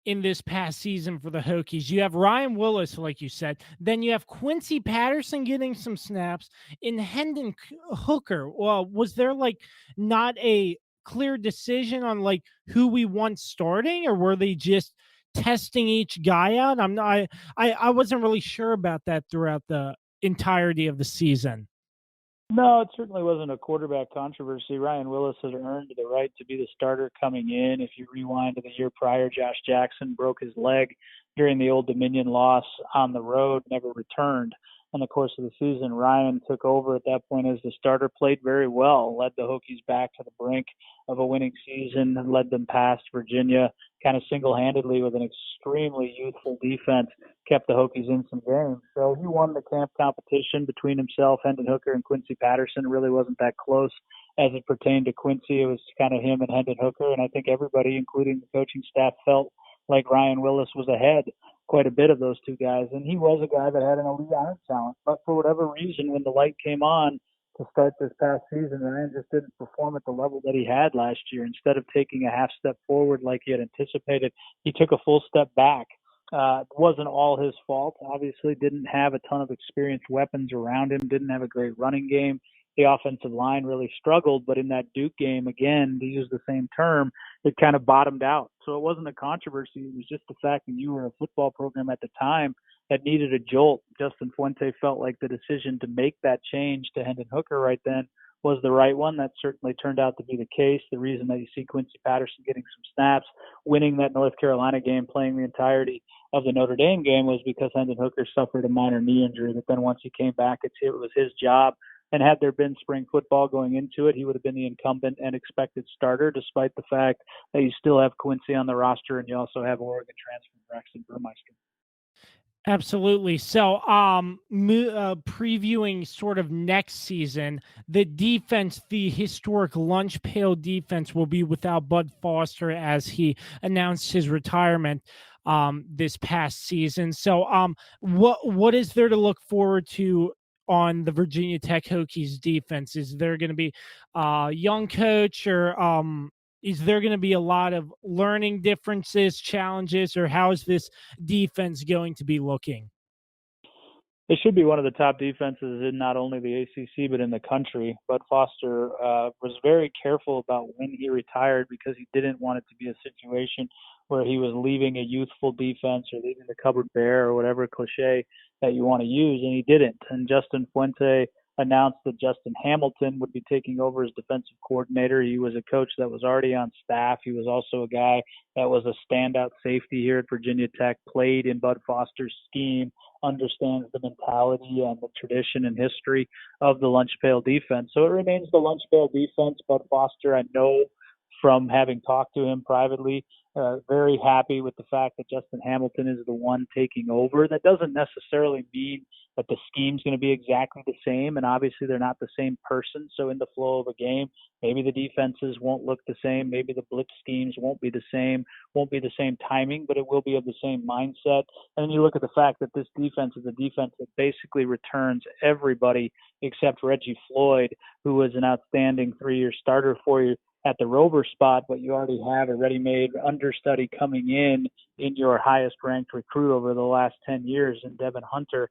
in this past season for the Hokies. You have Ryan Willis, like you said. Then you have Quincy Patterson getting some snaps. In Hendon Hooker, well, was there like not a clear decision on like who we want starting, or were they just testing each guy out? I wasn't really sure about that throughout the entirety of the season. No, it certainly wasn't a quarterback controversy. Ryan Willis has earned the right to be the starter coming in. If you rewind to the year prior, Josh Jackson broke his leg during the Old Dominion loss on the road, never returned. In the course of the season, Ryan took over at that point as the starter, played very well, led the Hokies back to the brink of a winning season, led them past Virginia kind of single-handedly with an extremely youthful defense, kept the Hokies in some games. So he won the camp competition between himself, Hendon Hooker, and Quincy Patterson. It really wasn't that close as it pertained to Quincy. It was kind of him and Hendon Hooker, and I think everybody, including the coaching staff, felt like Ryan Willis was ahead quite a bit of those two guys. And he was a guy that had an elite arm talent. But for whatever reason, when the light came on to start this past season, Ryan just didn't perform at the level that he had last year. Instead of taking a half step forward like he had anticipated, he took a full step back. It wasn't all his fault. Obviously, didn't have a ton of experienced weapons around him, didn't have a great running game. The offensive line really struggled, but in that Duke game, again, to use the same term, it kind of bottomed out. So it wasn't a controversy. It was just the fact that you were a football program at the time that needed a jolt. Justin Fuente felt like the decision to make that change to Hendon Hooker right then was the right one. That certainly turned out to be the case. The reason that you see Quincy Patterson getting some snaps, winning that North Carolina game, playing the entirety of the Notre Dame game was because Hendon Hooker suffered a minor knee injury. But then once he came back, it was his job. And had there been spring football going into it, he would have been the incumbent and expected starter, despite the fact that you still have Quincy on the roster and you also have Oregon transfer Braxton Burmeister. Absolutely. So, previewing sort of next season, the defense, the historic lunch pail defense, will be without Bud Foster as he announced his retirement this past season. So, what is there to look forward to on the Virginia Tech Hokies defense? Is there going to be a young coach, or is there going to be a lot of learning differences, challenges, or how is this defense going to be looking? They should be one of the top defenses in not only the ACC but in the country. Bud Foster was very careful about when he retired because he didn't want it to be a situation where he was leaving a youthful defense or leaving the cupboard bare or whatever cliche that you want to use, and he didn't. And Justin Fuente announced that Justin Hamilton would be taking over as defensive coordinator. He was a coach that was already on staff. He was also a guy that was a standout safety here at Virginia Tech, played in Bud Foster's scheme, understands the mentality and the tradition and history of the lunch pail defense. So it remains the lunch pail defense. Bud Foster, I know from having talked to him privately, very happy with the fact that Justin Hamilton is the one taking over. That doesn't necessarily mean that the scheme's going to be exactly the same, and obviously they're not the same person. So in the flow of a game, maybe the defenses won't look the same, maybe the blitz schemes won't be the same timing, but it will be of the same mindset. And then you look at the fact that this defense is a defense that basically returns everybody except Reggie Floyd, who was an outstanding 3-year starter for you at the rover spot, but you already have a ready-made understudy coming in your highest-ranked recruit over the last 10 years in Devin Hunter,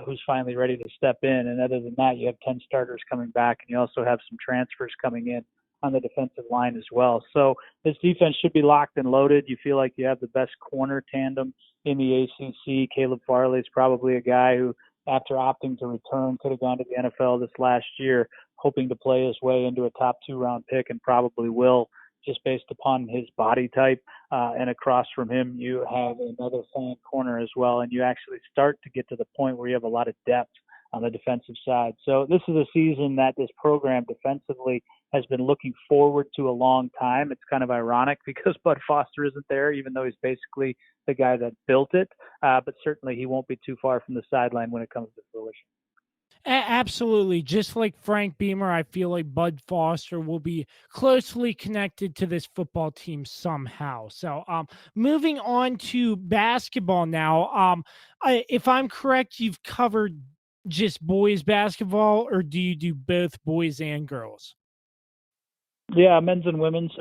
who's finally ready to step in. And other than that, you have 10 starters coming back, and you also have some transfers coming in on the defensive line as well. So this defense should be locked and loaded. You feel like you have the best corner tandem in the ACC. Caleb Farley is probably a guy who, after opting to return, could have gone to the NFL this last year, hoping to play his way into a top 2-round pick, and probably will, just based upon his body type. And across from him, you have another fan corner as well. And you actually start to get to the point where you have a lot of depth on the defensive side. So this is a season that this program defensively has been looking forward to a long time. It's kind of ironic because Bud Foster isn't there, even though he's basically the guy that built it. But certainly he won't be too far from the sideline when it comes to fruition. Absolutely. Just like Frank Beamer, I feel like Bud Foster will be closely connected to this football team somehow. So moving on to basketball now. If I'm correct, you've covered just boys basketball, or do you do both boys and girls? Yeah, men's and women's.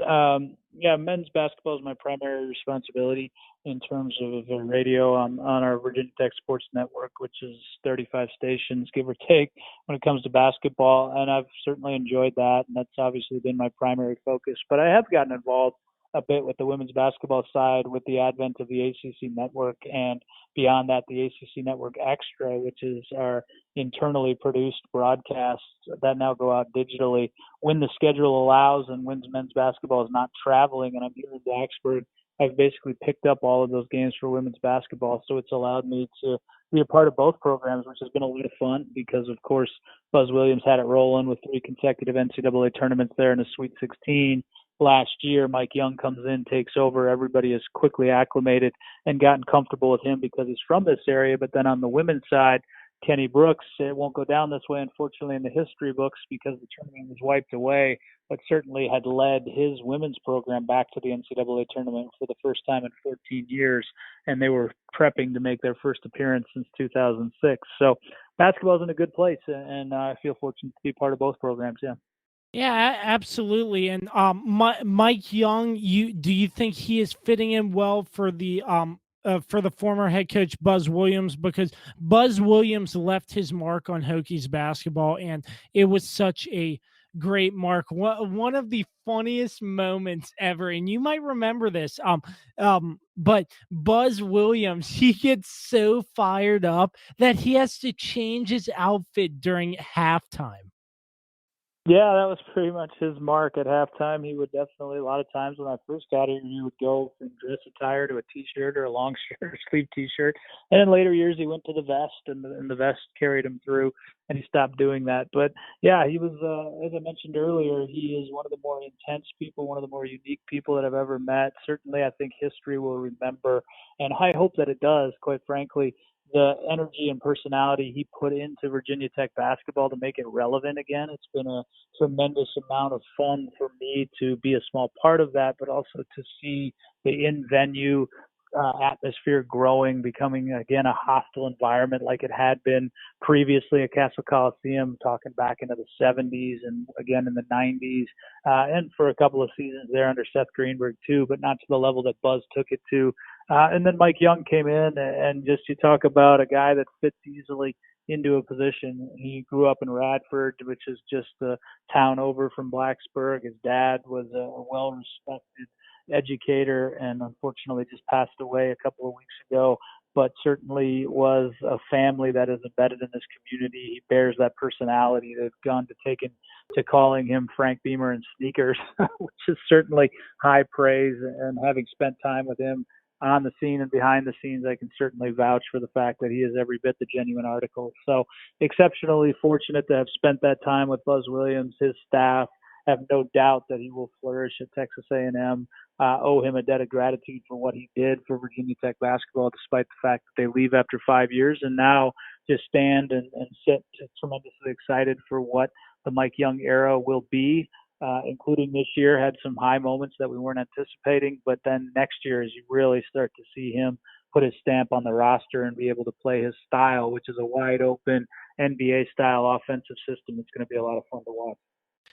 Men's basketball is my primary responsibility in terms of radio on our Virginia Tech Sports Network, which is 35 stations, give or take, when it comes to basketball. And I've certainly enjoyed that, and that's obviously been my primary focus. But I have gotten involved a bit with the women's basketball side with the advent of the ACC network, and beyond that, the ACC Network Extra, which is our internally produced broadcasts that now go out digitally when the schedule allows and when men's basketball is not traveling. And I'm here in Blacksburg. I've basically picked up all of those games for women's basketball, so it's allowed me to be a part of both programs, which has been a lot of fun because, of course, Buzz Williams had it rolling with 3 consecutive NCAA tournaments there in the Sweet 16. Last year, Mike Young comes in, takes over. Everybody has quickly acclimated and gotten comfortable with him because he's from this area. But then on the women's side, Kenny Brooks, it won't go down this way, unfortunately, in the history books because the tournament was wiped away, but certainly had led his women's program back to the NCAA tournament for the first time in 14 years, and they were prepping to make their first appearance since 2006. So basketball is in a good place, and I feel fortunate to be part of both programs, yeah. Yeah, absolutely. And Mike Young, do you think he is fitting in well for the former head coach Buzz Williams? Because Buzz Williams left his mark on Hokies basketball, and it was such a great mark. One of the funniest moments ever, and you might remember this. But Buzz Williams, he gets so fired up that he has to change his outfit during halftime. Yeah, that was pretty much his mark at halftime. He would definitely, a lot of times when I first got here, he would go from dress attire to a T-shirt or a long shirt or sleeve T-shirt. And in later years, he went to the vest, and the vest carried him through, and he stopped doing that. But yeah, he was, as I mentioned earlier, he is one of the more intense people, one of the more unique people that I've ever met. Certainly, I think history will remember, and I hope that it does, quite frankly, the energy and personality he put into Virginia Tech basketball to make it relevant again. It's been a tremendous amount of fun for me to be a small part of that, but also to see the in-venue atmosphere growing, becoming, again, a hostile environment like it had been previously at Castle Coliseum, talking back into the 70s and again in the 90s, and for a couple of seasons there under Seth Greenberg too, but not to the level that Buzz took it to. And then Mike Young came in, and just you talk about a guy that fits easily into a position. He grew up in Radford, which is just a town over from Blacksburg. His dad was a well-respected educator and unfortunately just passed away a couple of weeks ago, but certainly was a family that is embedded in this community. He bears that personality. They've gone to taking to calling him Frank Beamer and sneakers, which is certainly high praise. And having spent time with him on the scene and behind the scenes, I can certainly vouch for the fact that he is every bit the genuine article. So exceptionally fortunate to have spent that time with Buzz Williams, his staff. Have no doubt that he will flourish at Texas A&M. Owe him a debt of gratitude for what he did for Virginia Tech basketball, despite the fact that they leave after 5 years, and now just stand and sit tremendously excited for what the Mike Young era will be. Including this year, had some high moments that we weren't anticipating, but then next year, as you really start to see him put his stamp on the roster and be able to play his style, which is a wide open NBA style offensive system, it's going to be a lot of fun to watch.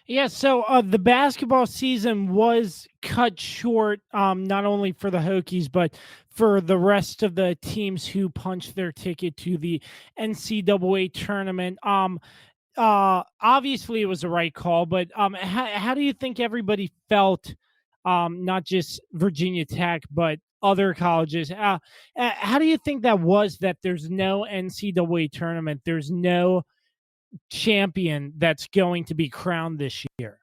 Yeah, so the basketball season was cut short, not only for the Hokies, but for the rest of the teams who punched their ticket to the NCAA tournament. Obviously it was the right call, but how do you think everybody felt, not just Virginia Tech, but other colleges? How do you think that was, that there's no NCAA tournament, there's no champion that's going to be crowned this year?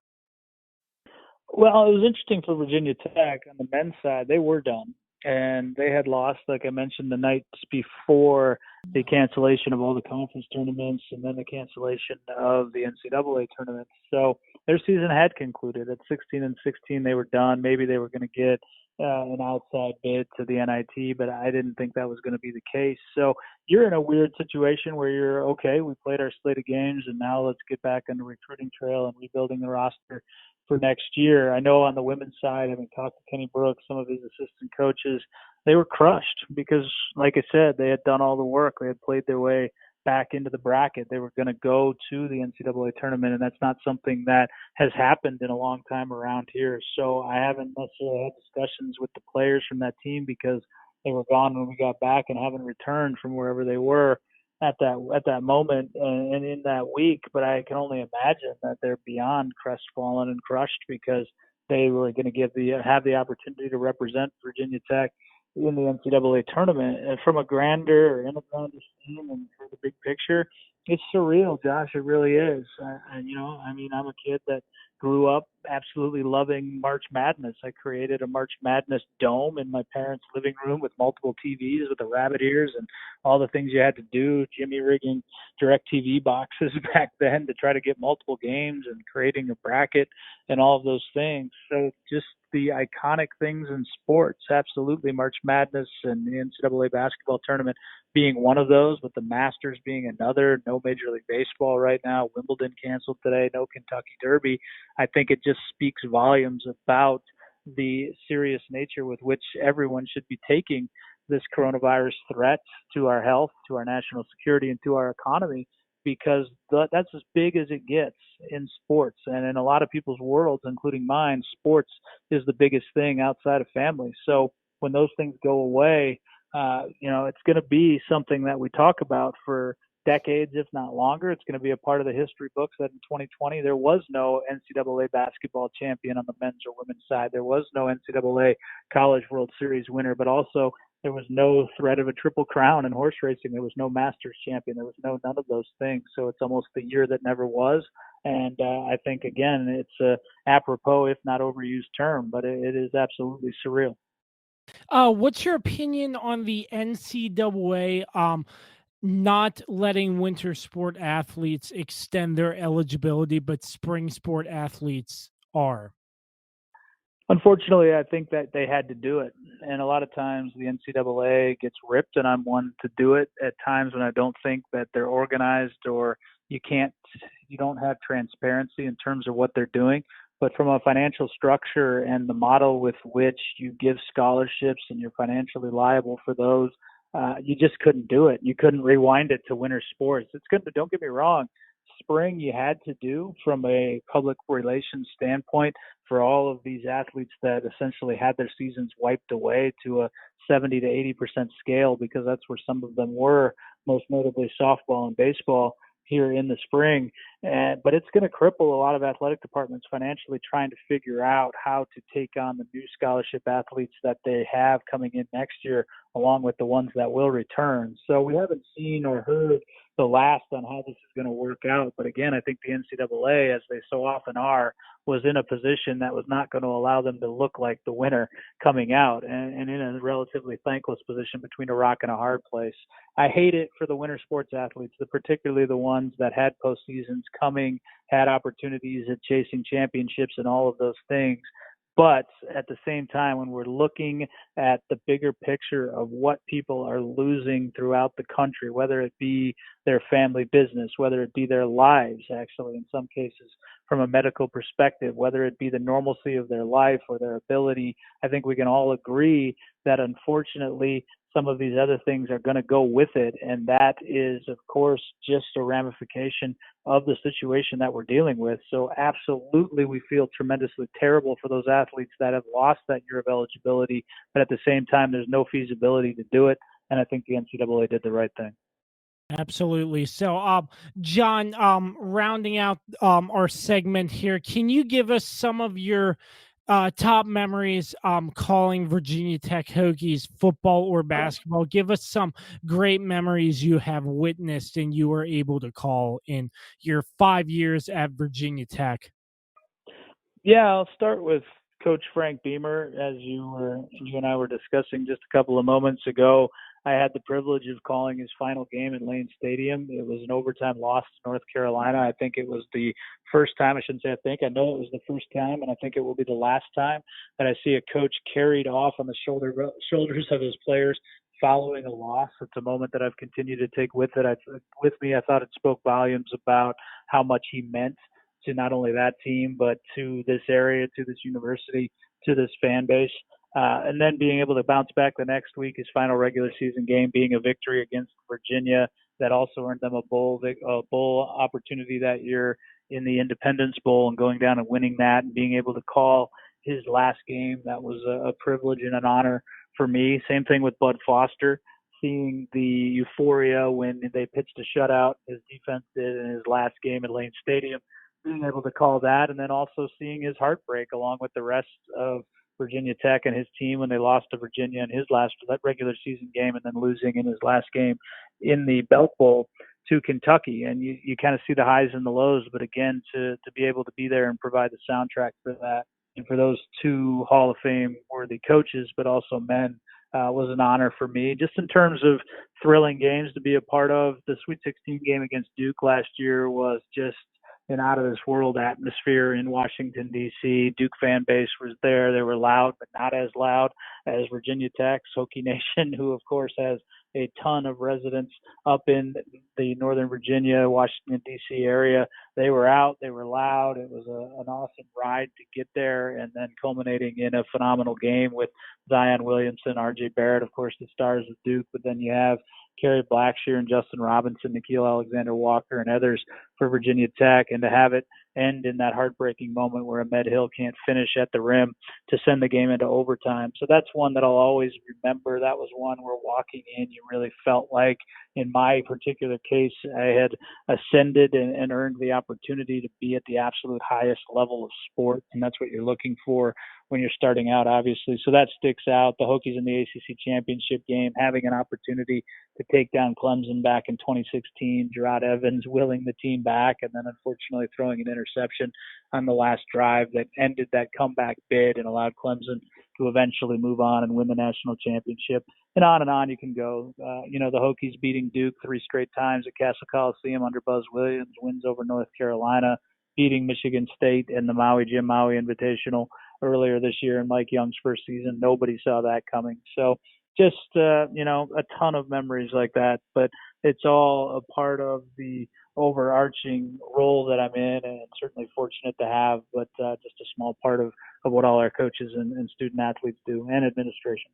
Well, it was interesting for Virginia Tech on the men's side. They were done, and they had lost, like I mentioned, the nights before the cancellation of all the conference tournaments and then the cancellation of the NCAA tournament. So their season had concluded. At 16-16, they were done. Maybe they were going to get an outside bid to the NIT, but I didn't think that was going to be the case. So you're in a weird situation where you're, okay, we played our slate of games, and now let's get back on the recruiting trail and rebuilding the roster for next year. I know on the women's side, having talked to Kenny Brooks, some of his assistant coaches, they were crushed because, like I said, they had done all the work. They had played their way back into the bracket. They were going to go to the NCAA tournament, and that's not something that has happened in a long time around here. So I haven't necessarily had discussions with the players from that team because they were gone when we got back and haven't returned from wherever they were at that moment and in that week. But I can only imagine that they're beyond crestfallen and crushed because they were going to have the opportunity to represent Virginia Tech in the NCAA tournament. And from a grander scheme and for the big picture, it's surreal, Josh. It really is. I'm a kid that grew up absolutely loving March Madness. I created a March Madness dome in my parents' living room with multiple TVs with the rabbit ears and all the things you had to do, Jimmy rigging DirecTV boxes back then to try to get multiple games and creating a bracket and all of those things. So just the iconic things in sports, absolutely March Madness and the NCAA basketball tournament being one of those, with the Masters being another. No Major League Baseball right now. Wimbledon canceled today. No Kentucky Derby. I think it just speaks volumes about the serious nature with which everyone should be taking this coronavirus threat to our health, to our national security, and to our economy, because that's as big as it gets in sports. And in a lot of people's worlds, including mine, sports is the biggest thing outside of family. So when those things go away, it's going to be something that we talk about for decades, if not longer. It's going to be a part of the history books that in 2020 there was no NCAA basketball champion on the men's or women's side. There was no NCAA College World Series winner, but also there was no threat of a triple crown in horse racing. There was no Masters champion. There was none of those things. So it's almost the year that never was. And I think, again, it's a apropos, if not overused term, but it is absolutely surreal. What's your opinion on the NCAA not letting winter sport athletes extend their eligibility, but spring sport athletes are? Unfortunately, I think that they had to do it. And a lot of times the NCAA gets ripped, and I'm one to do it at times when I don't think that they're organized or you don't have transparency in terms of what they're doing. But from a financial structure and the model with which you give scholarships and you're financially liable for those, you just couldn't do it. You couldn't rewind it to winter sports. It's good, but don't get me wrong. Spring you had to do from a public relations standpoint for all of these athletes that essentially had their seasons wiped away to a 70 to 80% scale, because that's where some of them were, most notably softball and baseball here in the spring. But it's going to cripple a lot of athletic departments financially trying to figure out how to take on the new scholarship athletes that they have coming in next year, along with the ones that will return. So we haven't seen or heard the last on how this is going to work out. But again, I think the NCAA, as they so often are, was in a position that was not going to allow them to look like the winner coming out, and in a relatively thankless position between a rock and a hard place. I hate it for the winter sports athletes, particularly the ones that had postseasons coming, had opportunities at chasing championships and all of those things. But at the same time, when we're looking at the bigger picture of what people are losing throughout the country, whether it be their family business, whether it be their lives, actually, in some cases, from a medical perspective, whether it be the normalcy of their life or their ability, I think we can all agree that unfortunately some of these other things are going to go with it. And that is, of course, just a ramification of the situation that we're dealing with. So absolutely, we feel tremendously terrible for those athletes that have lost that year of eligibility. But at the same time, there's no feasibility to do it. And I think the NCAA did the right thing. Absolutely. So, John, rounding out our segment here, can you give us some of your top memories calling Virginia Tech Hokies football or basketball? Give us some great memories you have witnessed and you were able to call in your 5 years at Virginia Tech. Yeah, I'll start with Coach Frank Beamer. As you and I were discussing just a couple of moments ago, I had the privilege of calling his final game at Lane Stadium. It was an overtime loss to North Carolina. I think it was the first time, I shouldn't say I think, I know it was the first time, and I think it will be the last time that I see a coach carried off on the shoulders of his players following a loss. It's a moment that I've continued to take with me. I thought it spoke volumes about how much he meant to not only that team, but to this area, to this university, to this fan base. And then being able to bounce back the next week, his final regular season game being a victory against Virginia that also earned them a bowl opportunity that year in the Independence Bowl, and going down and winning that and being able to call his last game. That was a privilege and an honor for me. Same thing with Bud Foster, seeing the euphoria when they pitched a shutout, his defense did in his last game at Lane Stadium. being able to call that, and then also seeing his heartbreak along with the rest of Virginia Tech and his team when they lost to Virginia in his last regular season game, and then losing in his last game in the Belk Bowl to Kentucky. And you kind of see the highs and the lows, but again, to be able to be there and provide the soundtrack for that, and for those two Hall of Fame worthy coaches, but also men, was an honor for me. Just in terms of thrilling games to be a part of, the Sweet 16 game against Duke last year was just an out of this world atmosphere in Washington, D.C. Duke fan base was there. They were loud, but not as loud as Virginia Tech's Hokie Nation, who of course has a ton of residents up in the Northern Virginia, Washington, D.C. area. They were out. They were loud. It was an awesome ride to get there, and then culminating in a phenomenal game with Zion Williamson, R.J. Barrett, of course, the stars of Duke. But then you have Kerry Blackshear and Justin Robinson, Nikhil Alexander-Walker, and others for Virginia Tech. And to have it end in that heartbreaking moment where Ahmed Hill can't finish at the rim to send the game into overtime. So that's one that I'll always remember. That was one where walking in, you really felt like, in my particular case, I had ascended and earned the opportunity to be at the absolute highest level of sport. And that's what you're looking for when you're starting out, obviously. So that sticks out. The Hokies in the ACC championship game, having an opportunity to take down Clemson back in 2016, Gerard Evans willing the team back, and then unfortunately throwing an interception on the last drive that ended that comeback bid and allowed Clemson to eventually move on and win the national championship. And on you can go. The Hokies beating Duke 3 straight times at Castle Coliseum under Buzz Williams, wins over North Carolina, beating Michigan State in the Jim Maui Invitational earlier this year in Mike Young's first season. Nobody saw that coming. So just, a ton of memories like that, but it's all a part of the overarching role that I'm in, and certainly fortunate to have, but just a small part of what all our coaches and student athletes do, and administration.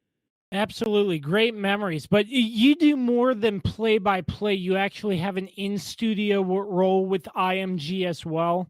Absolutely. Great memories. But you do more than play-by-play. You actually have an in-studio role with IMG as well.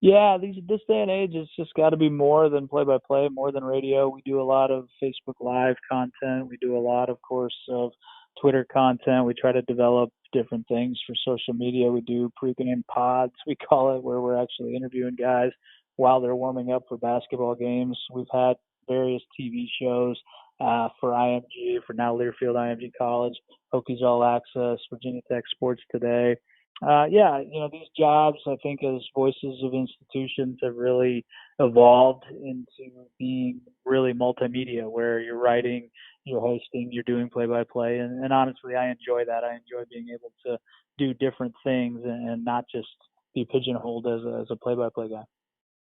Yeah, this day and age, it's just got to be more than play-by-play, more than radio. We do a lot of Facebook Live content. We do a lot, of course, of Twitter content. We try to develop different things for social media. We do pregame pods, we call it, where we're actually interviewing guys while they're warming up for basketball games. We've had various TV shows for IMG, for now Learfield IMG College, Hokies All Access, Virginia Tech Sports Today. These jobs, I think, as voices of institutions have really evolved into being really multimedia, where you're writing, you're hosting, you're doing play-by-play. And honestly, I enjoy that. I enjoy being able to do different things and not just be pigeonholed as a play-by-play guy.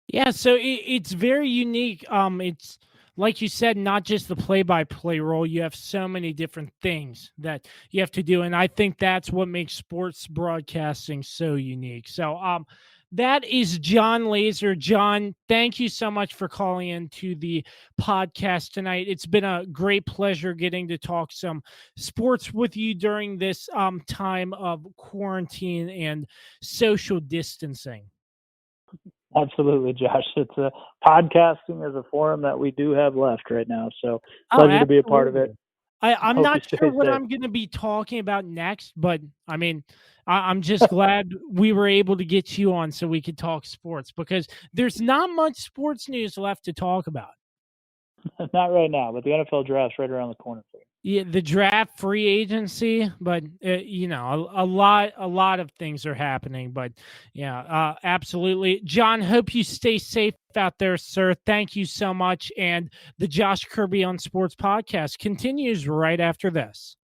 Yeah, so it's very unique. It's like you said, not just the play-by-play role. You have so many different things that you have to do, and I think that's what makes sports broadcasting so unique. So that is John Laser. John, thank you so much for calling into the podcast tonight. It's been a great pleasure getting to talk some sports with you during this time of quarantine and social distancing. Absolutely, Josh. It's podcasting is a forum that we do have left right now. So pleasure to be a part of it. I'm not sure what I'm going to be talking about next, but I mean, I'm just glad we were able to get you on so we could talk sports, because there's not much sports news left to talk about. Not right now, but the NFL draft's right around the corner for you. Yeah, the draft, free agency, but a lot of things are happening. But yeah, absolutely, John. Hope you stay safe out there, sir. Thank you so much. And the Josh Kirby on Sports podcast continues right after this.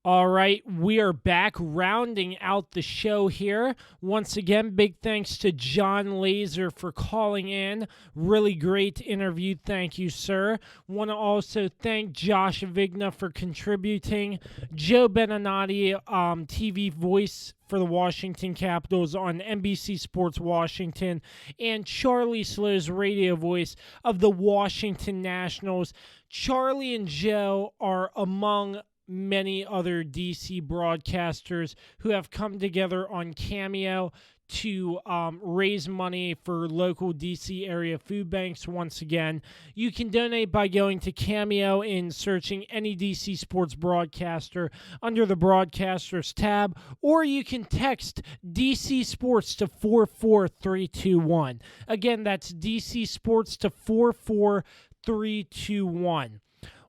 All right, we are back rounding out the show here. Once again, big thanks to John Laser for calling in. Really great interview. Thank you, sir. Want to also thank Josh Vigna for contributing. Joe Beninati, TV voice for the Washington Capitals on NBC Sports Washington, and Charlie Slow's radio voice of the Washington Nationals. Charlie and Joe are among many other DC broadcasters who have come together on Cameo to raise money for local DC area food banks. Once again, you can donate by going to Cameo and searching any DC sports broadcaster under the broadcasters tab, or you can text DC Sports to 44321. Again, that's DC Sports to 44321.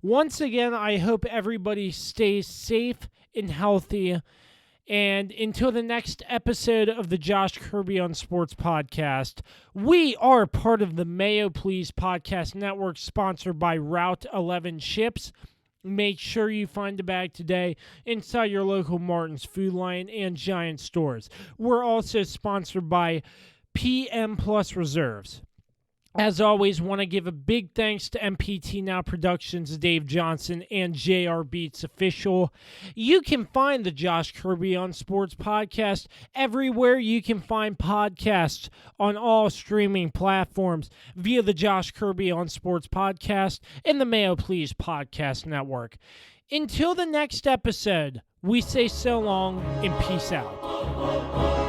Once again, I hope everybody stays safe and healthy. And until the next episode of the Josh Kirby on Sports podcast, we are part of the Mayo Please Podcast Network, sponsored by Route 11 Chips. Make sure you find a bag today inside your local Martin's Food Lion and Giant stores. We're also sponsored by PM Plus Reserves. As always, want to give a big thanks to MPT Now Productions, Dave Johnson, and JR Beats Official. You can find the Josh Kirby on Sports podcast everywhere you can find podcasts on all streaming platforms via the Josh Kirby on Sports podcast and the Mayo Please Podcast Network. Until the next episode, we say so long and peace out.